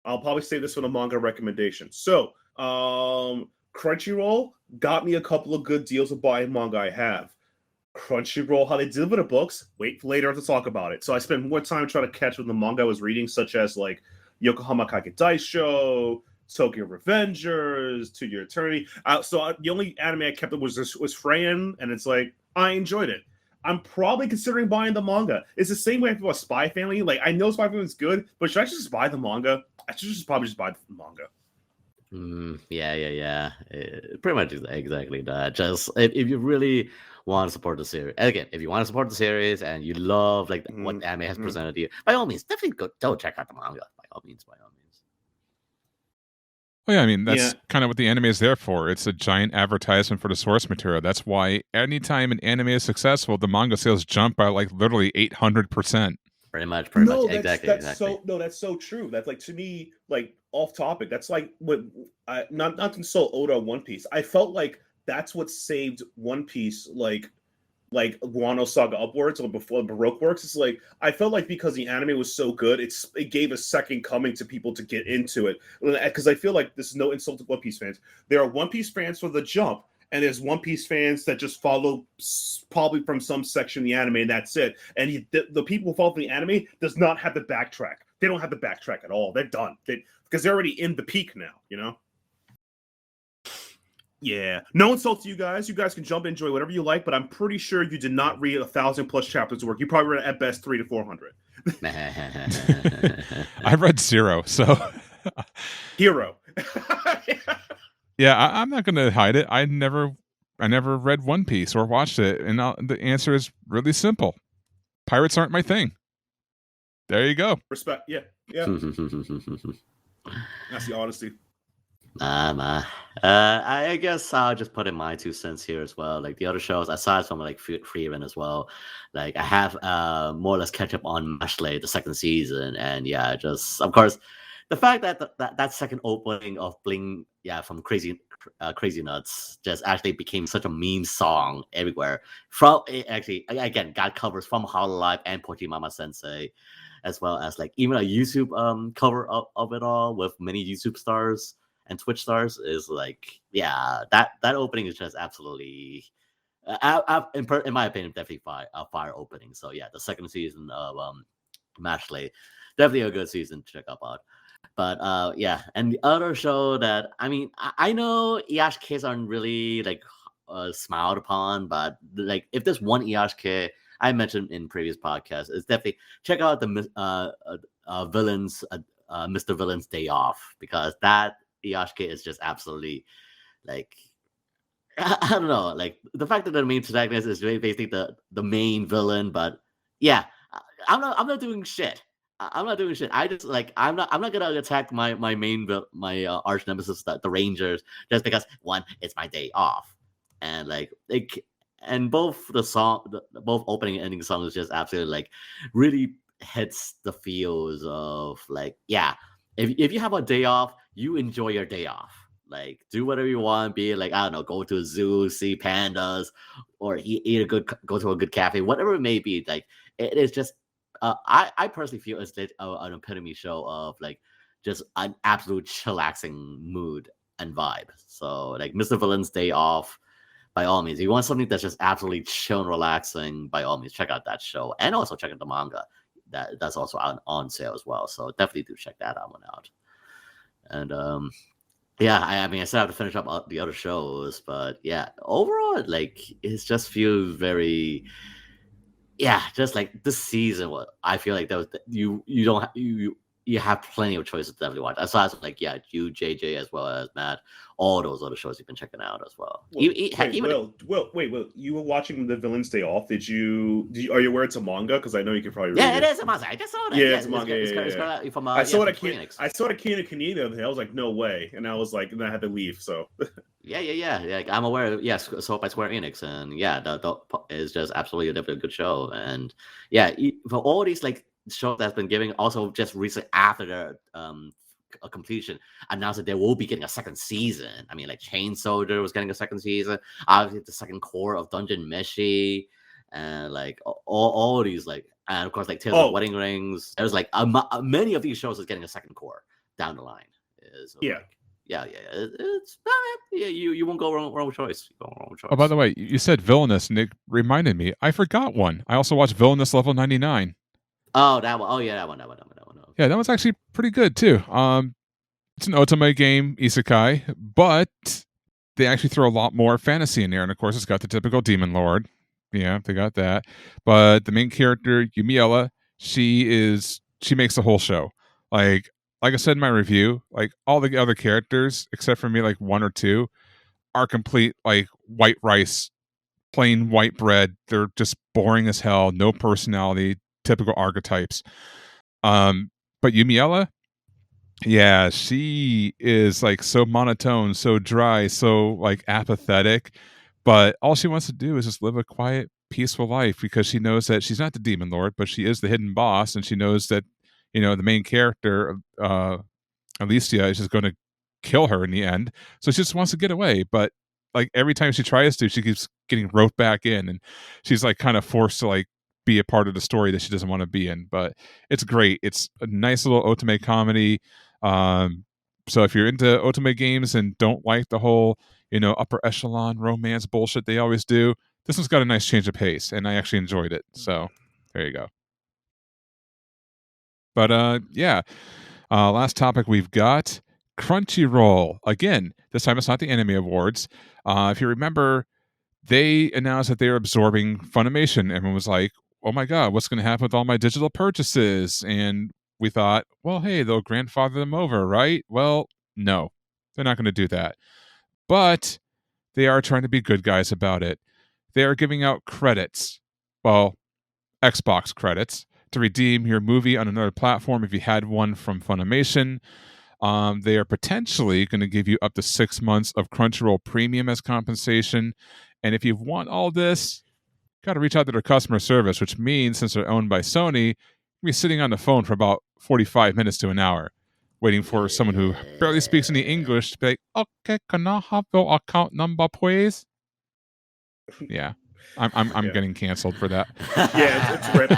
I'll probably say this for the manga recommendation. So, Crunchyroll got me a couple of good deals of buying manga I have. Crunchyroll, how they deliver the books, wait for later to talk about it. So I spent more time trying to catch with the manga I was reading, such as like Yokohama Kage Daisho, Tokyo Revengers, To Your Eternity. The only anime I kept up was Freyan, and it's like, I enjoyed it. I'm probably considering buying the manga. It's the same way I feel about Spy Family. Like, I know Spy Family is good, but should I just buy the manga? I should probably just buy the manga. Yeah. Pretty much exactly that. Just if you really want to support the series, and again, if you want to support the series and you love like what anime has presented to you, by all means, definitely go check out the manga. By all means. Well, yeah, I mean, that's kind of what the anime is there for. It's a giant advertisement for the source material. That's why anytime an anime is successful, the manga sales jump by like literally 800%. Pretty much. Exactly. That's so true. That's like, to me, like, off topic. That's like what not to insult Oda One Piece. I felt like that's what saved One Piece, like Guano Saga upwards or before Baroque works. It's like, I felt like because the anime was so good, it gave a second coming to people to get into it. Because I feel like this is no insult to One Piece fans. There are One Piece fans for the jump, and there's One Piece fans that just follow probably from some section of the anime, and that's it. And the people who follow the anime does not have to backtrack. They don't have to backtrack at all. They're done. Because they're already in the peak now, you know? Yeah. No insult to you guys. You guys can jump and enjoy whatever you like, but I'm pretty sure you did not read 1,000+ chapters of work. You probably read at best 300 to 400. I read 0, so... Hero. Yeah, I'm not going to hide it. I never read One Piece or watched it, and the answer is really simple. Pirates aren't my thing. There you go. Respect. Yeah. That's the honesty. I guess I'll just put in my 2 cents here as well. Like the other shows, aside from like Freeman as well, like I have more or less catch up on Mashley, the second season, and yeah, just of course the fact that that second opening of Bling, from Crazy Nuts, just actually became such a meme song everywhere. From actually again got covers from Hololive and Pochimama Sensei, as well as like even a YouTube cover of it all with many YouTube stars and Twitch stars. Is like, that opening is just absolutely, in my opinion, definitely a fire opening. So yeah, the second season of Mashley, definitely a good season to check up on. But and the other show that, I mean, I know Iyashikes aren't really like smiled upon, but like if there's one Iyashike I mentioned in previous podcasts, is definitely check out the Mr. Villain's Day Off, because that Iyashike is just absolutely like, I don't know, like the fact that the main protagonist is basically the main villain, but yeah, I'm not doing shit. I'm not doing shit. I just like, I'm not gonna attack my arch nemesis, the Rangers, just because one, it's my day off, and like and both both opening and ending songs just absolutely like really hits the feels of like, if you have a day off, you enjoy your day off. Like, do whatever you want, be it like, I don't know, go to a zoo, see pandas, or go to a good cafe, whatever it may be. Like, it is just, I personally feel it's an epitome show of like just an absolute chillaxing mood and vibe. So like Mr. Villain's Day Off, by all means, if you want something that's just absolutely chill and relaxing, by all means, check out that show, and also check out the manga. That's also on sale as well. So definitely do check that one out. And I mean, I still have to finish up the other shows, but yeah, overall, like, it just feels very yeah, just like this season, I feel like that was you have plenty of choices to definitely watch. Aside from like you, JJ, as well as Matt, all those other shows you've been checking out as well. Will, you were watching The Villains Day Off. Are you aware it's a manga? Because I know you can probably read it. Yeah, it is a manga. I just saw that. Yeah, it's a manga. I saw it at Phoenix. I saw it at Kina. I was like, no way, and I was like, and I had to leave. So yeah. I'm aware. Yes, so by Square Enix, and that is just absolutely definitely a good show. And for all these like show that's been giving, also just recently after their a completion, announced that they will be getting a second season. I mean, like Chain Soldier was getting a second season. Obviously, the second core of Dungeon Meshi, and like all these like, and of course like Tales of Wedding Rings. There's like many of these shows is getting a second core down the line. You won't go wrong with choice. Oh, by the way, you said Villainous, and it reminded me. I forgot one. I also watched Villainous Level 99. Oh, that one. Oh, yeah, that one. Yeah, that was actually pretty good too. It's an otome game, isekai, but they actually throw a lot more fantasy in there, and of course, it's got the typical demon lord. Yeah, they got that. But the main character, Yumiella, she makes the whole show. Like I said in my review, like all the other characters, except for me, like one or two, are complete like white rice, plain white bread. They're just boring as hell, no personality, typical archetypes. But Yumiella, yeah, she is like so monotone, so dry, so like apathetic. But all she wants to do is just live a quiet, peaceful life because she knows that she's not the demon lord, but she is the hidden boss, and she knows that the main character, Alicia, is just going to kill her in the end. So she just wants to get away, but like every time she tries to, she keeps getting roped back in, and she's like kind of forced to like be a part of the story that she doesn't want to be in. But it's great. It's a nice little otome comedy. So if you're into otome games and don't like the whole upper echelon romance bullshit they always do, this one's got a nice change of pace, and I actually enjoyed it. So there you go. But last topic we've got Crunchyroll. Again, this time it's not the Anime Awards. If you remember, they announced that they were absorbing Funimation. Everyone was like, oh my god, what's going to happen with all my digital purchases? And we thought, well, hey, they'll grandfather them over, right? Well, no, they're not going to do that. But they are trying to be good guys about it. They are giving out credits, well, Xbox credits, to redeem your movie on another platform if you had one from Funimation. They are potentially going to give you up to 6 months of Crunchyroll Premium as compensation. And if you want all this, got to reach out to their customer service, which means since they're owned by Sony, you'll be sitting on the phone for about 45 minutes to an hour, waiting for someone who barely speaks any English to be like, okay, can I have your account number, please? Yeah. I'm getting canceled for that. Yeah, it's Rip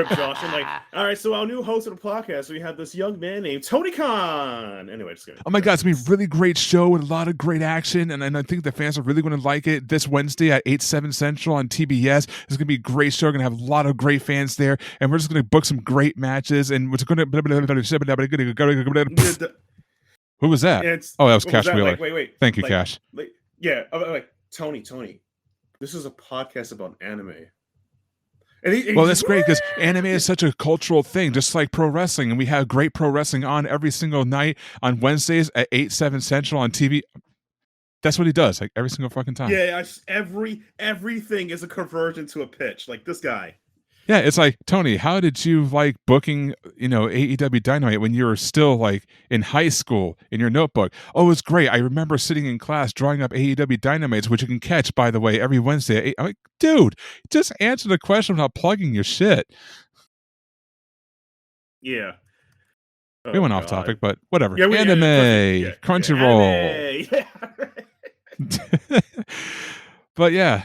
Josh. I'm like, all right, so our new host of the podcast, we have this young man named Tony Khan. Anyway, just kidding. Oh my god, it's gonna be a really great show with a lot of great action, and I think the fans are really going to like it. This Wednesday at 8/7 Central on TBS, it's gonna be a great show. We're gonna have a lot of great fans there, and we're just gonna book some great matches. And what's gonna who was that? Oh, that was Cash Wheeler. Wait. Thank you, Cash. Tony. This is a podcast about anime. Well, that's great because anime is such a cultural thing, just like pro wrestling. And we have great pro wrestling on every single night on Wednesdays at 8/7 Central on TV. That's what he does, like every single fucking time. Yeah, everything is a conversion to a pitch. Like this guy. Yeah, it's like, Tony, how did you like booking, AEW Dynamite when you were still like in high school in your notebook? Oh, it's great. I remember sitting in class drawing up AEW Dynamites, which you can catch, by the way, every Wednesday at 8. I'm like, dude, just answer the question without plugging your shit. Yeah. We went off topic, but whatever. Yeah, anime, Crunchyroll. Yeah. But yeah,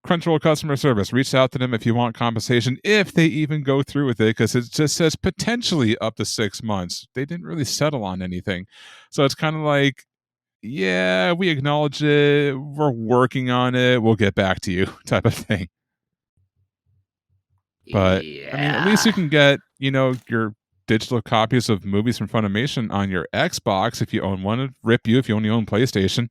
Crunchyroll customer service. Reach out to them if you want compensation, if they even go through with it, because it just says potentially up to 6 months. They didn't really settle on anything. So it's kind of like, yeah, we acknowledge it. We're working on it. We'll get back to you type of thing. But, yeah. I mean, at least you can get, your digital copies of movies from Funimation on your Xbox if you own one. It'd rip you if you only own PlayStation.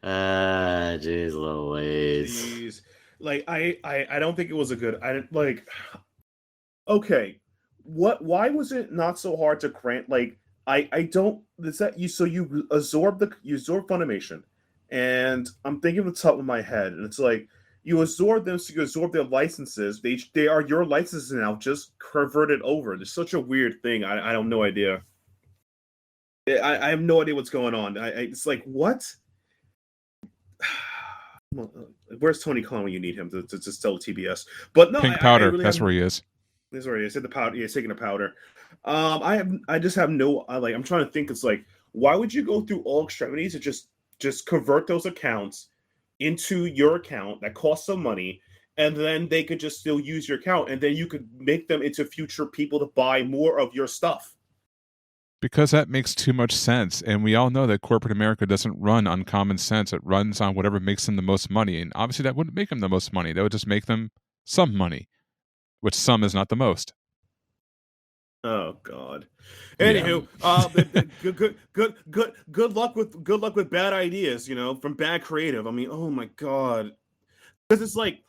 Jeez Louise. Like I don't think it was a good. I didn't like. Okay, why was it not so hard to grant? Like I don't. Is that you? So you absorb Funimation, and I'm thinking off the top of my head, and it's like you absorb them, so you absorb their licenses. They are your licenses now, just converted over. It's such a weird thing. I have no idea. I have no idea what's going on. It's like what? Where's Tony Khan when you need him to sell TBS? But no, Pink powder. Really that's where he is. That's where he is. Said the powder. Yeah, taking a powder. I just have no. I'm trying to think. It's like, why would you go through all extremities to just convert those accounts into your account that costs some money, and then they could just still use your account, and then you could make them into future people to buy more of your stuff. Because that makes too much sense. And we all know that corporate America doesn't run on common sense. It runs on whatever makes them the most money. And obviously that wouldn't make them the most money. That would just make them some money, which some is not the most. Oh God. Anywho, good luck with bad ideas, from bad creative. I mean, oh my God. Because it's like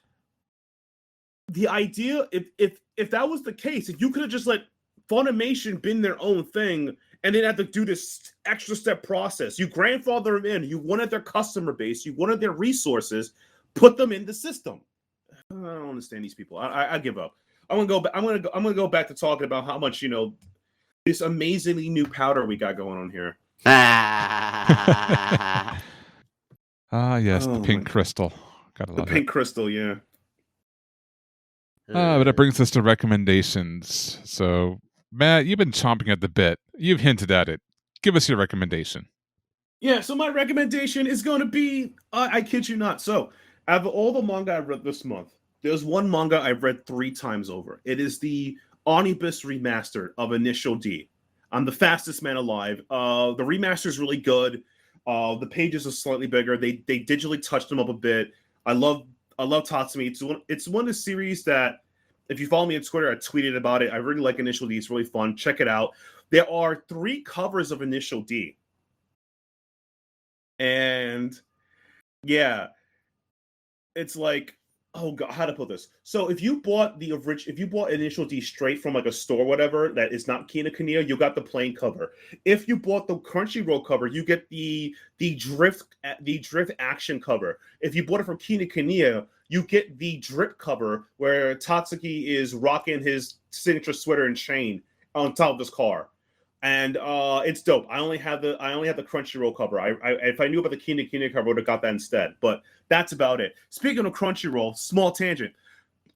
the idea, if that was the case, if you could have just let Funimation been their own thing and then have to do this extra step process. You grandfather them in, you wanted their customer base, you wanted their resources, put them in the system. I don't understand these people. I give up. I'm gonna go back to talking about how much this amazingly new powder we got going on here. Yes, the pink crystal. Gotta love the pink crystal, yeah. But it brings us to recommendations. So, Matt, you've been chomping at the bit. You've hinted at it. Give us your recommendation. Yeah, so my recommendation is going to be, I kid you not. So, out of all the manga I've read this month, there's one manga I've read 3 times over. It is the Omnibus Remastered of Initial D. I'm the fastest man alive. The remaster is really good. The pages are slightly bigger. They digitally touched them up a bit. I love Tatsumi. It's one of the series that, if you follow me on Twitter, I tweeted about it. I really like Initial D. It's really fun. Check it out. There are 3 covers of Initial D. And yeah, it's like, oh God, how to put this? So if you bought Initial D straight from like a store, or whatever, that is not Kinnikunia, you got the plain cover. If you bought the Crunchyroll cover, you get the drift action cover. If you bought it from Kinnikunia, you get the drip cover where Tatsuki is rocking his signature sweater and chain on top of his car. And it's dope. I only have the Crunchyroll cover. If I knew about the Kinnikunia cover, I would have got that instead. But that's about it. Speaking of Crunchyroll, small tangent.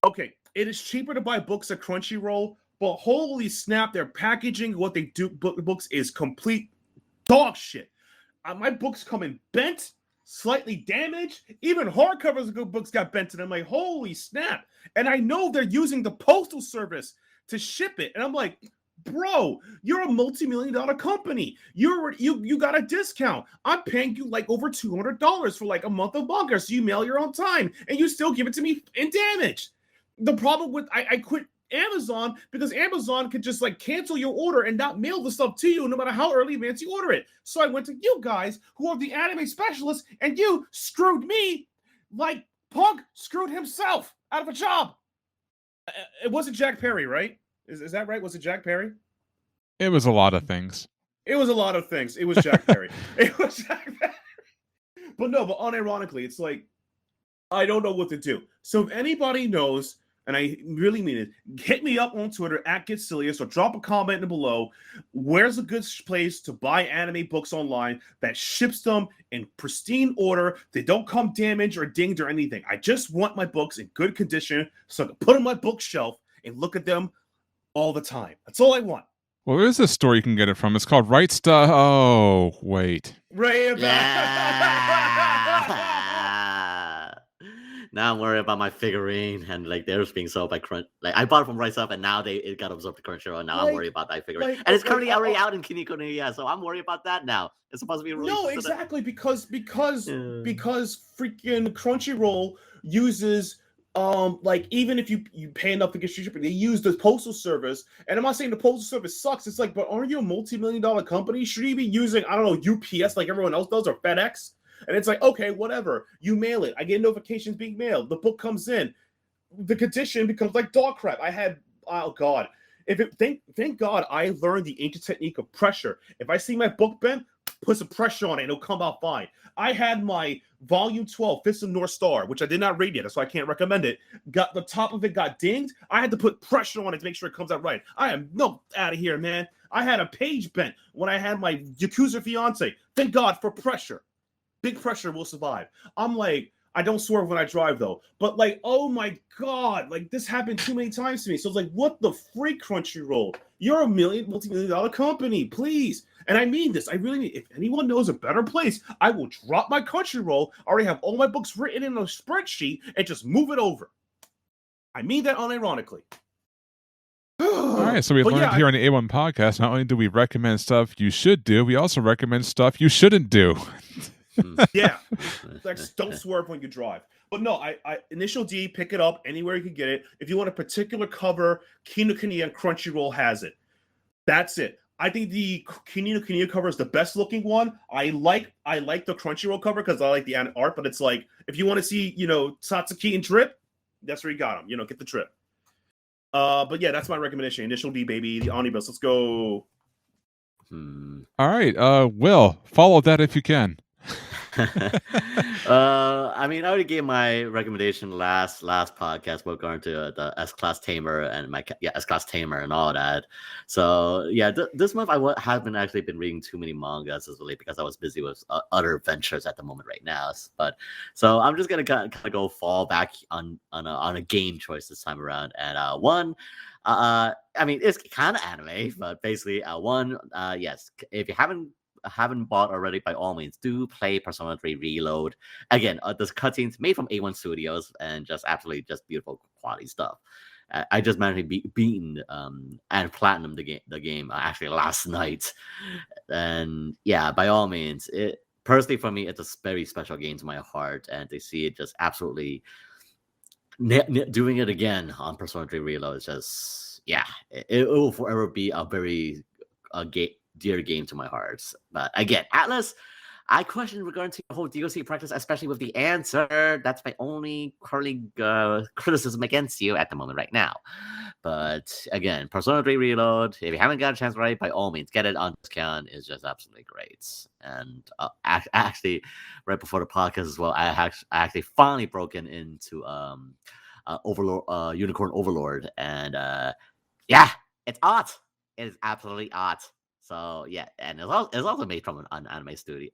Okay, it is cheaper to buy books at Crunchyroll, but holy snap, their packaging, what they do books is complete dog shit. My books come in bent, slightly damaged. Even hardcovers of good books got bent, and I'm like, holy snap! And I know they're using the postal service to ship it, and I'm like, bro, you're a multi-million-dollar company. You got a discount. I'm paying you like over $200 for like a month of manga, so you mail your own time, and you still give it to me in damage. The problem with I quit Amazon because Amazon could just like cancel your order and not mail the stuff to you no matter how early advance you order it. So I went to you guys who are the anime specialists, and you screwed me like Punk screwed himself out of a job. It wasn't Jack Perry, right? Is that right? Was it Jack Perry? It was a lot of things. It was a lot of things. It was Jack Perry. It was Jack Perry. But unironically, it's like, I don't know what to do. So if anybody knows, and I really mean it, hit me up on Twitter @GetSilius or drop a comment below. Where's a good place to buy anime books online that ships them in pristine order? They don't come damaged or dinged or anything. I just want my books in good condition so I can put them on my bookshelf and look at them all the time. That's all I want. Well, there's a store you can get it from. It's called Right Stuff. Oh, wait. Right. Now I'm worried about my figurine and like theirs being sold by Crunch. Like I bought it from Right Stuff and now it got absorbed to Crunchyroll. And now I'm worried about that figurine. And it's currently already out in Kinnikunia, so I'm worried about that now. It's supposed to be released. No, exactly, because freaking Crunchyroll uses like even if you pay enough to get shipping, they use the postal service. And I'm not saying the postal service sucks. It's like, but aren't you a multi-million-dollar company? Should you be using, I don't know, UPS like everyone else does, or FedEx? And it's like, okay, whatever. You mail it. I get notifications being mailed. The book comes in. The condition becomes like dog crap. I had, oh God. Thank God I learned the ancient technique of pressure. If I see my book bent, put some pressure on it, and it'll come out fine. I had my volume 12, Fist of North Star, which I did not read yet, so I can't recommend it. Got the top of it got dinged. I had to put pressure on it to make sure it comes out right. I am no out of here, man. I had a page bent when I had my Yakuza fiance. Thank God for pressure. Big pressure will survive. I'm like, I don't swerve when I drive though. But like, oh my God, like this happened too many times to me. So it's like, what the freak, Crunchyroll? You're a multi-million-dollar company, please. And I mean this. I really mean. If anyone knows a better place, I will drop my Crunchyroll. I already have all my books written in a spreadsheet and just move it over. I mean that unironically. All right, so we learned here on the A-01 podcast, not only do we recommend stuff you should do, we also recommend stuff you shouldn't do. Yeah, like don't swerve when you drive. But no, I Initial D, pick it up anywhere you can get it. If you want a particular cover, Kill no Kuni and Crunchyroll has it. That's it. I think the Kill no Kuni cover is the best looking one. I like the Crunchyroll cover because I like the art. But it's like if you want to see, Satsuki and Drip, that's where you got them. Get the Drip. But yeah, that's my recommendation. Initial D, baby, the omnibus. Let's go. All right, Will, follow that if you can. I mean, I already gave my recommendation last podcast with regard to the S-Class Tamer and S-Class Tamer and all that. So yeah, this month I haven't actually been reading too many mangas as of late because I was busy with other ventures at the moment right now. But so I'm just gonna kind of go fall back on a game choice this time around. And one, I mean, it's kind of anime, but basically one, yes, if you haven't bought already, by all means do play Persona 3 Reload. Again, this cutscenes made from A1 Studios and just absolutely just beautiful quality stuff. I just managed to beaten and platinum the game actually last night, and yeah, by all means, it personally for me it's a very special game to my heart, and to see it just absolutely doing it again on Persona 3 Reload is just it will forever be a very dear game to my heart. But again, Atlas, I question regarding to the whole DLC practice, especially with the answer. That's my only currently criticism against you at the moment right now. But again, Persona 3 Reload, if you haven't got a chance already, by all means, get it on discount. It's just absolutely great. And actually, right before the podcast as well, I actually finally broken into Overlord, Unicorn Overlord. And it's art. It is absolutely art. So yeah, and it's also made from an anime studio,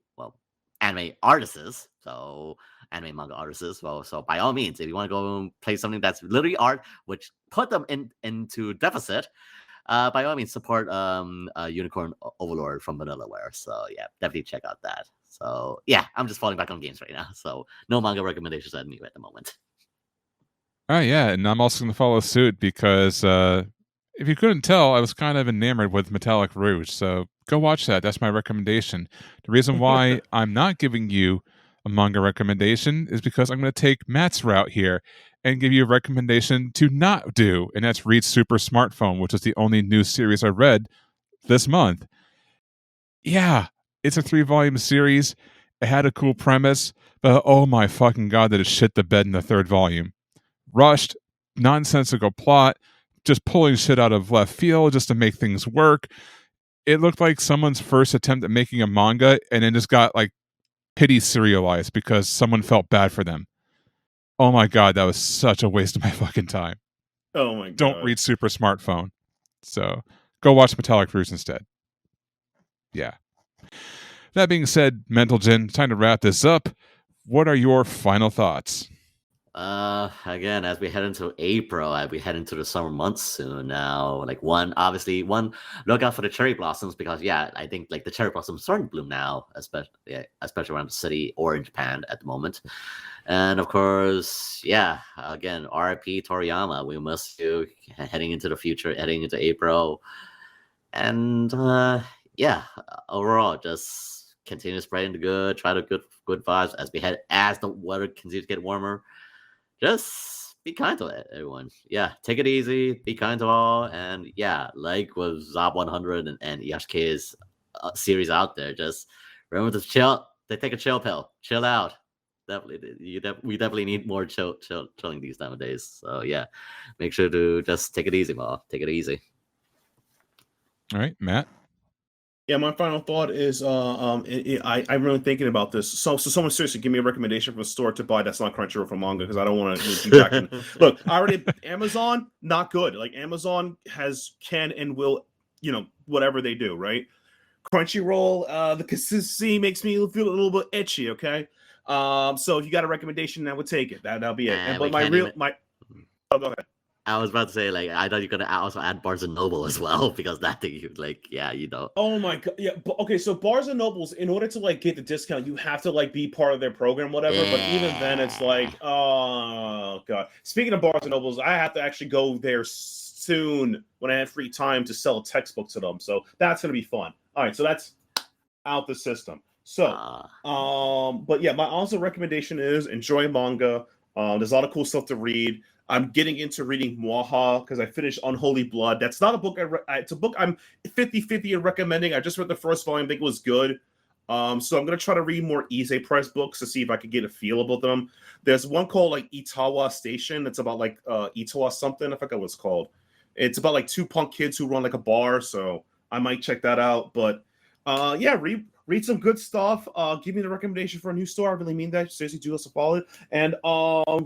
anime artists, so anime manga artists. Well, so by all means, if you want to go and play something that's literally art, which put them into deficit, by all means support Unicorn Overlord from Vanillaware. So yeah, definitely check out that. So yeah, I'm just falling back on games right now. So no manga recommendations at me at the moment. Oh yeah, and I'm also going to follow suit because if you couldn't tell, I was kind of enamored with Metallic Rouge, so go watch that. That's my recommendation. The reason why I'm not giving you a manga recommendation is because I'm going to take Matt's route here and give you a recommendation to not do, and that's read Super Smartphone, which is the only new series I read this month. Yeah, it's a 3-volume series. It had a cool premise, but oh my fucking god, did it shit the bed in the 3rd volume. Rushed, nonsensical plot, just pulling shit out of left field just to make things work. It looked like someone's first attempt at making a manga and then just got like pity serialized because someone felt bad for them. Oh my god, that was such a waste of my fucking time. Oh my god. Don't read Super Smartphone. So go watch Metallic Rouge instead. Yeah. That being said, Mental Gen, time to wrap this up. What are your final thoughts? Again, as we head into April, as we head into the summer months soon now, one, look out for the cherry blossoms because I think the cherry blossoms starting to bloom now, especially around the city or in Japan at the moment. And of course, again, RIP Toriyama, we miss you heading into the future, heading into April. And overall, just continue spreading the good, try the good vibes as the weather continues to get warmer. Just be kind to everyone. Yeah, take it easy, be kind to all, and like with Zob 100 and Yashike's series out there, just remember to chill, They take a chill pill. Chill out. Definitely, we definitely need more chilling these nowadays. So yeah, make sure to just take it easy, Ma. Take it easy. All right, Matt. Yeah, my final thought is I'm really thinking about this. So someone seriously give me a recommendation from a store to buy that's not Crunchyroll for manga because I don't want to keep action. Look, I already Amazon, not good. Like Amazon can and will, whatever they do, right? Crunchyroll, the consistency makes me feel a little bit itchy. Okay, so if you got a recommendation, I would take it. That'll be it. But oh, go ahead. I was about to say, like, I thought you were gonna also add Barnes and Noble as well because that thing, Oh my god, yeah. Okay, so Barnes and Nobles, in order to like get the discount, you have to like be part of their program, whatever. Yeah. But even then, it's like, oh god. Speaking of Barnes and Nobles, I have to actually go there soon when I have free time to sell a textbook to them. So that's gonna be fun. All right, so that's out the system. So, but yeah, my also recommendation is enjoy manga. There's a lot of cool stuff to read. I'm getting into reading Mwaha because I finished Unholy Blood. That's not a book it's a book I'm 50-50 in recommending. I just read the first volume, I think it was good. So I'm going to try to read more Ise Press books to see if I could get a feel about them. There's one called like Itawa Station. It's about like Itawa something. I forgot what it's called. It's about like two punk kids who run like a bar. So I might check that out. But yeah, read some good stuff. Give me the recommendation for a new store. I really mean that. Seriously, do us a follow. And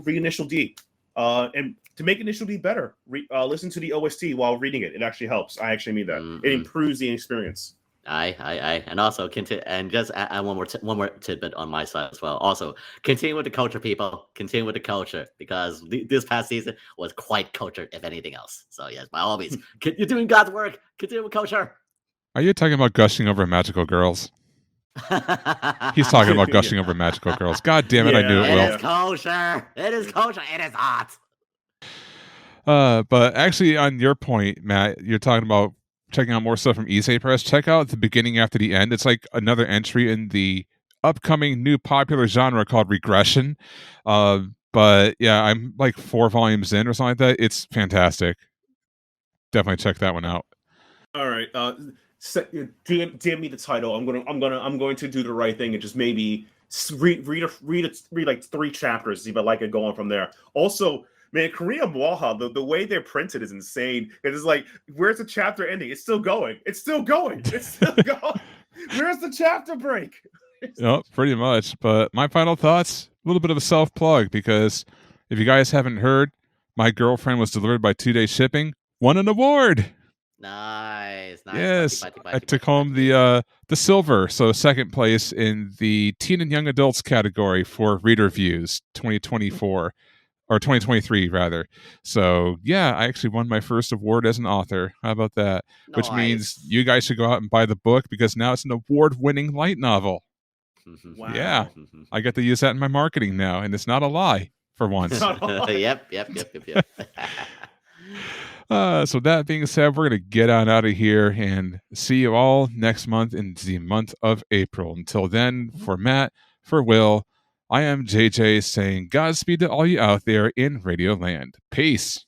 read Initial D. And to make Initial D better, listen to the OST while reading it. It actually helps. I actually mean that. It improves the experience. And also continue, and just add one more tidbit on my side as well. Also, continue with the culture, people. Continue with the culture because this past season was quite cultured, if anything else. So yes, by all means, you're doing God's work. Continue with culture. Are you talking about gushing over magical girls? He's talking about gushing over magical girls. God damn it, I knew it, Will. It is kosher. It is kosher. It is hot. But actually, on your point, Matt, you're talking about checking out more stuff from Ise Press. Check out the beginning after the end. It's like another entry in the upcoming new popular genre called regression. But yeah, I'm like 4 volumes in or something like that. It's fantastic. Definitely check that one out. All right. DM me the title. I'm going to do the right thing and just maybe read like 3 chapters, see if I like it going from there. Also, man, Korea Mwaha, the way they're printed is insane. It's like, where's the chapter ending? It's still going. It's still going. It's still going. Where's the chapter break? No, pretty much. But my final thoughts, a little bit of a self-plug, because if you guys haven't heard, my girlfriend was delivered by 2-day shipping, won an award. Nice. Yes, I took home the silver, so second place in the teen and young adults category for reader views 2024. Or 2023, rather. So, yeah, I actually won my first award as an author. How about that? Nice. Which means you guys should go out and buy the book because now it's an award-winning light novel. Wow. Yeah, I get to use that in my marketing now, and it's not a lie for once. Yep. So that being said, we're going to get on out of here and see you all next month in the month of April. Until then, for Matt, for Will, I am JJ saying Godspeed to all you out there in Radio Land. Peace.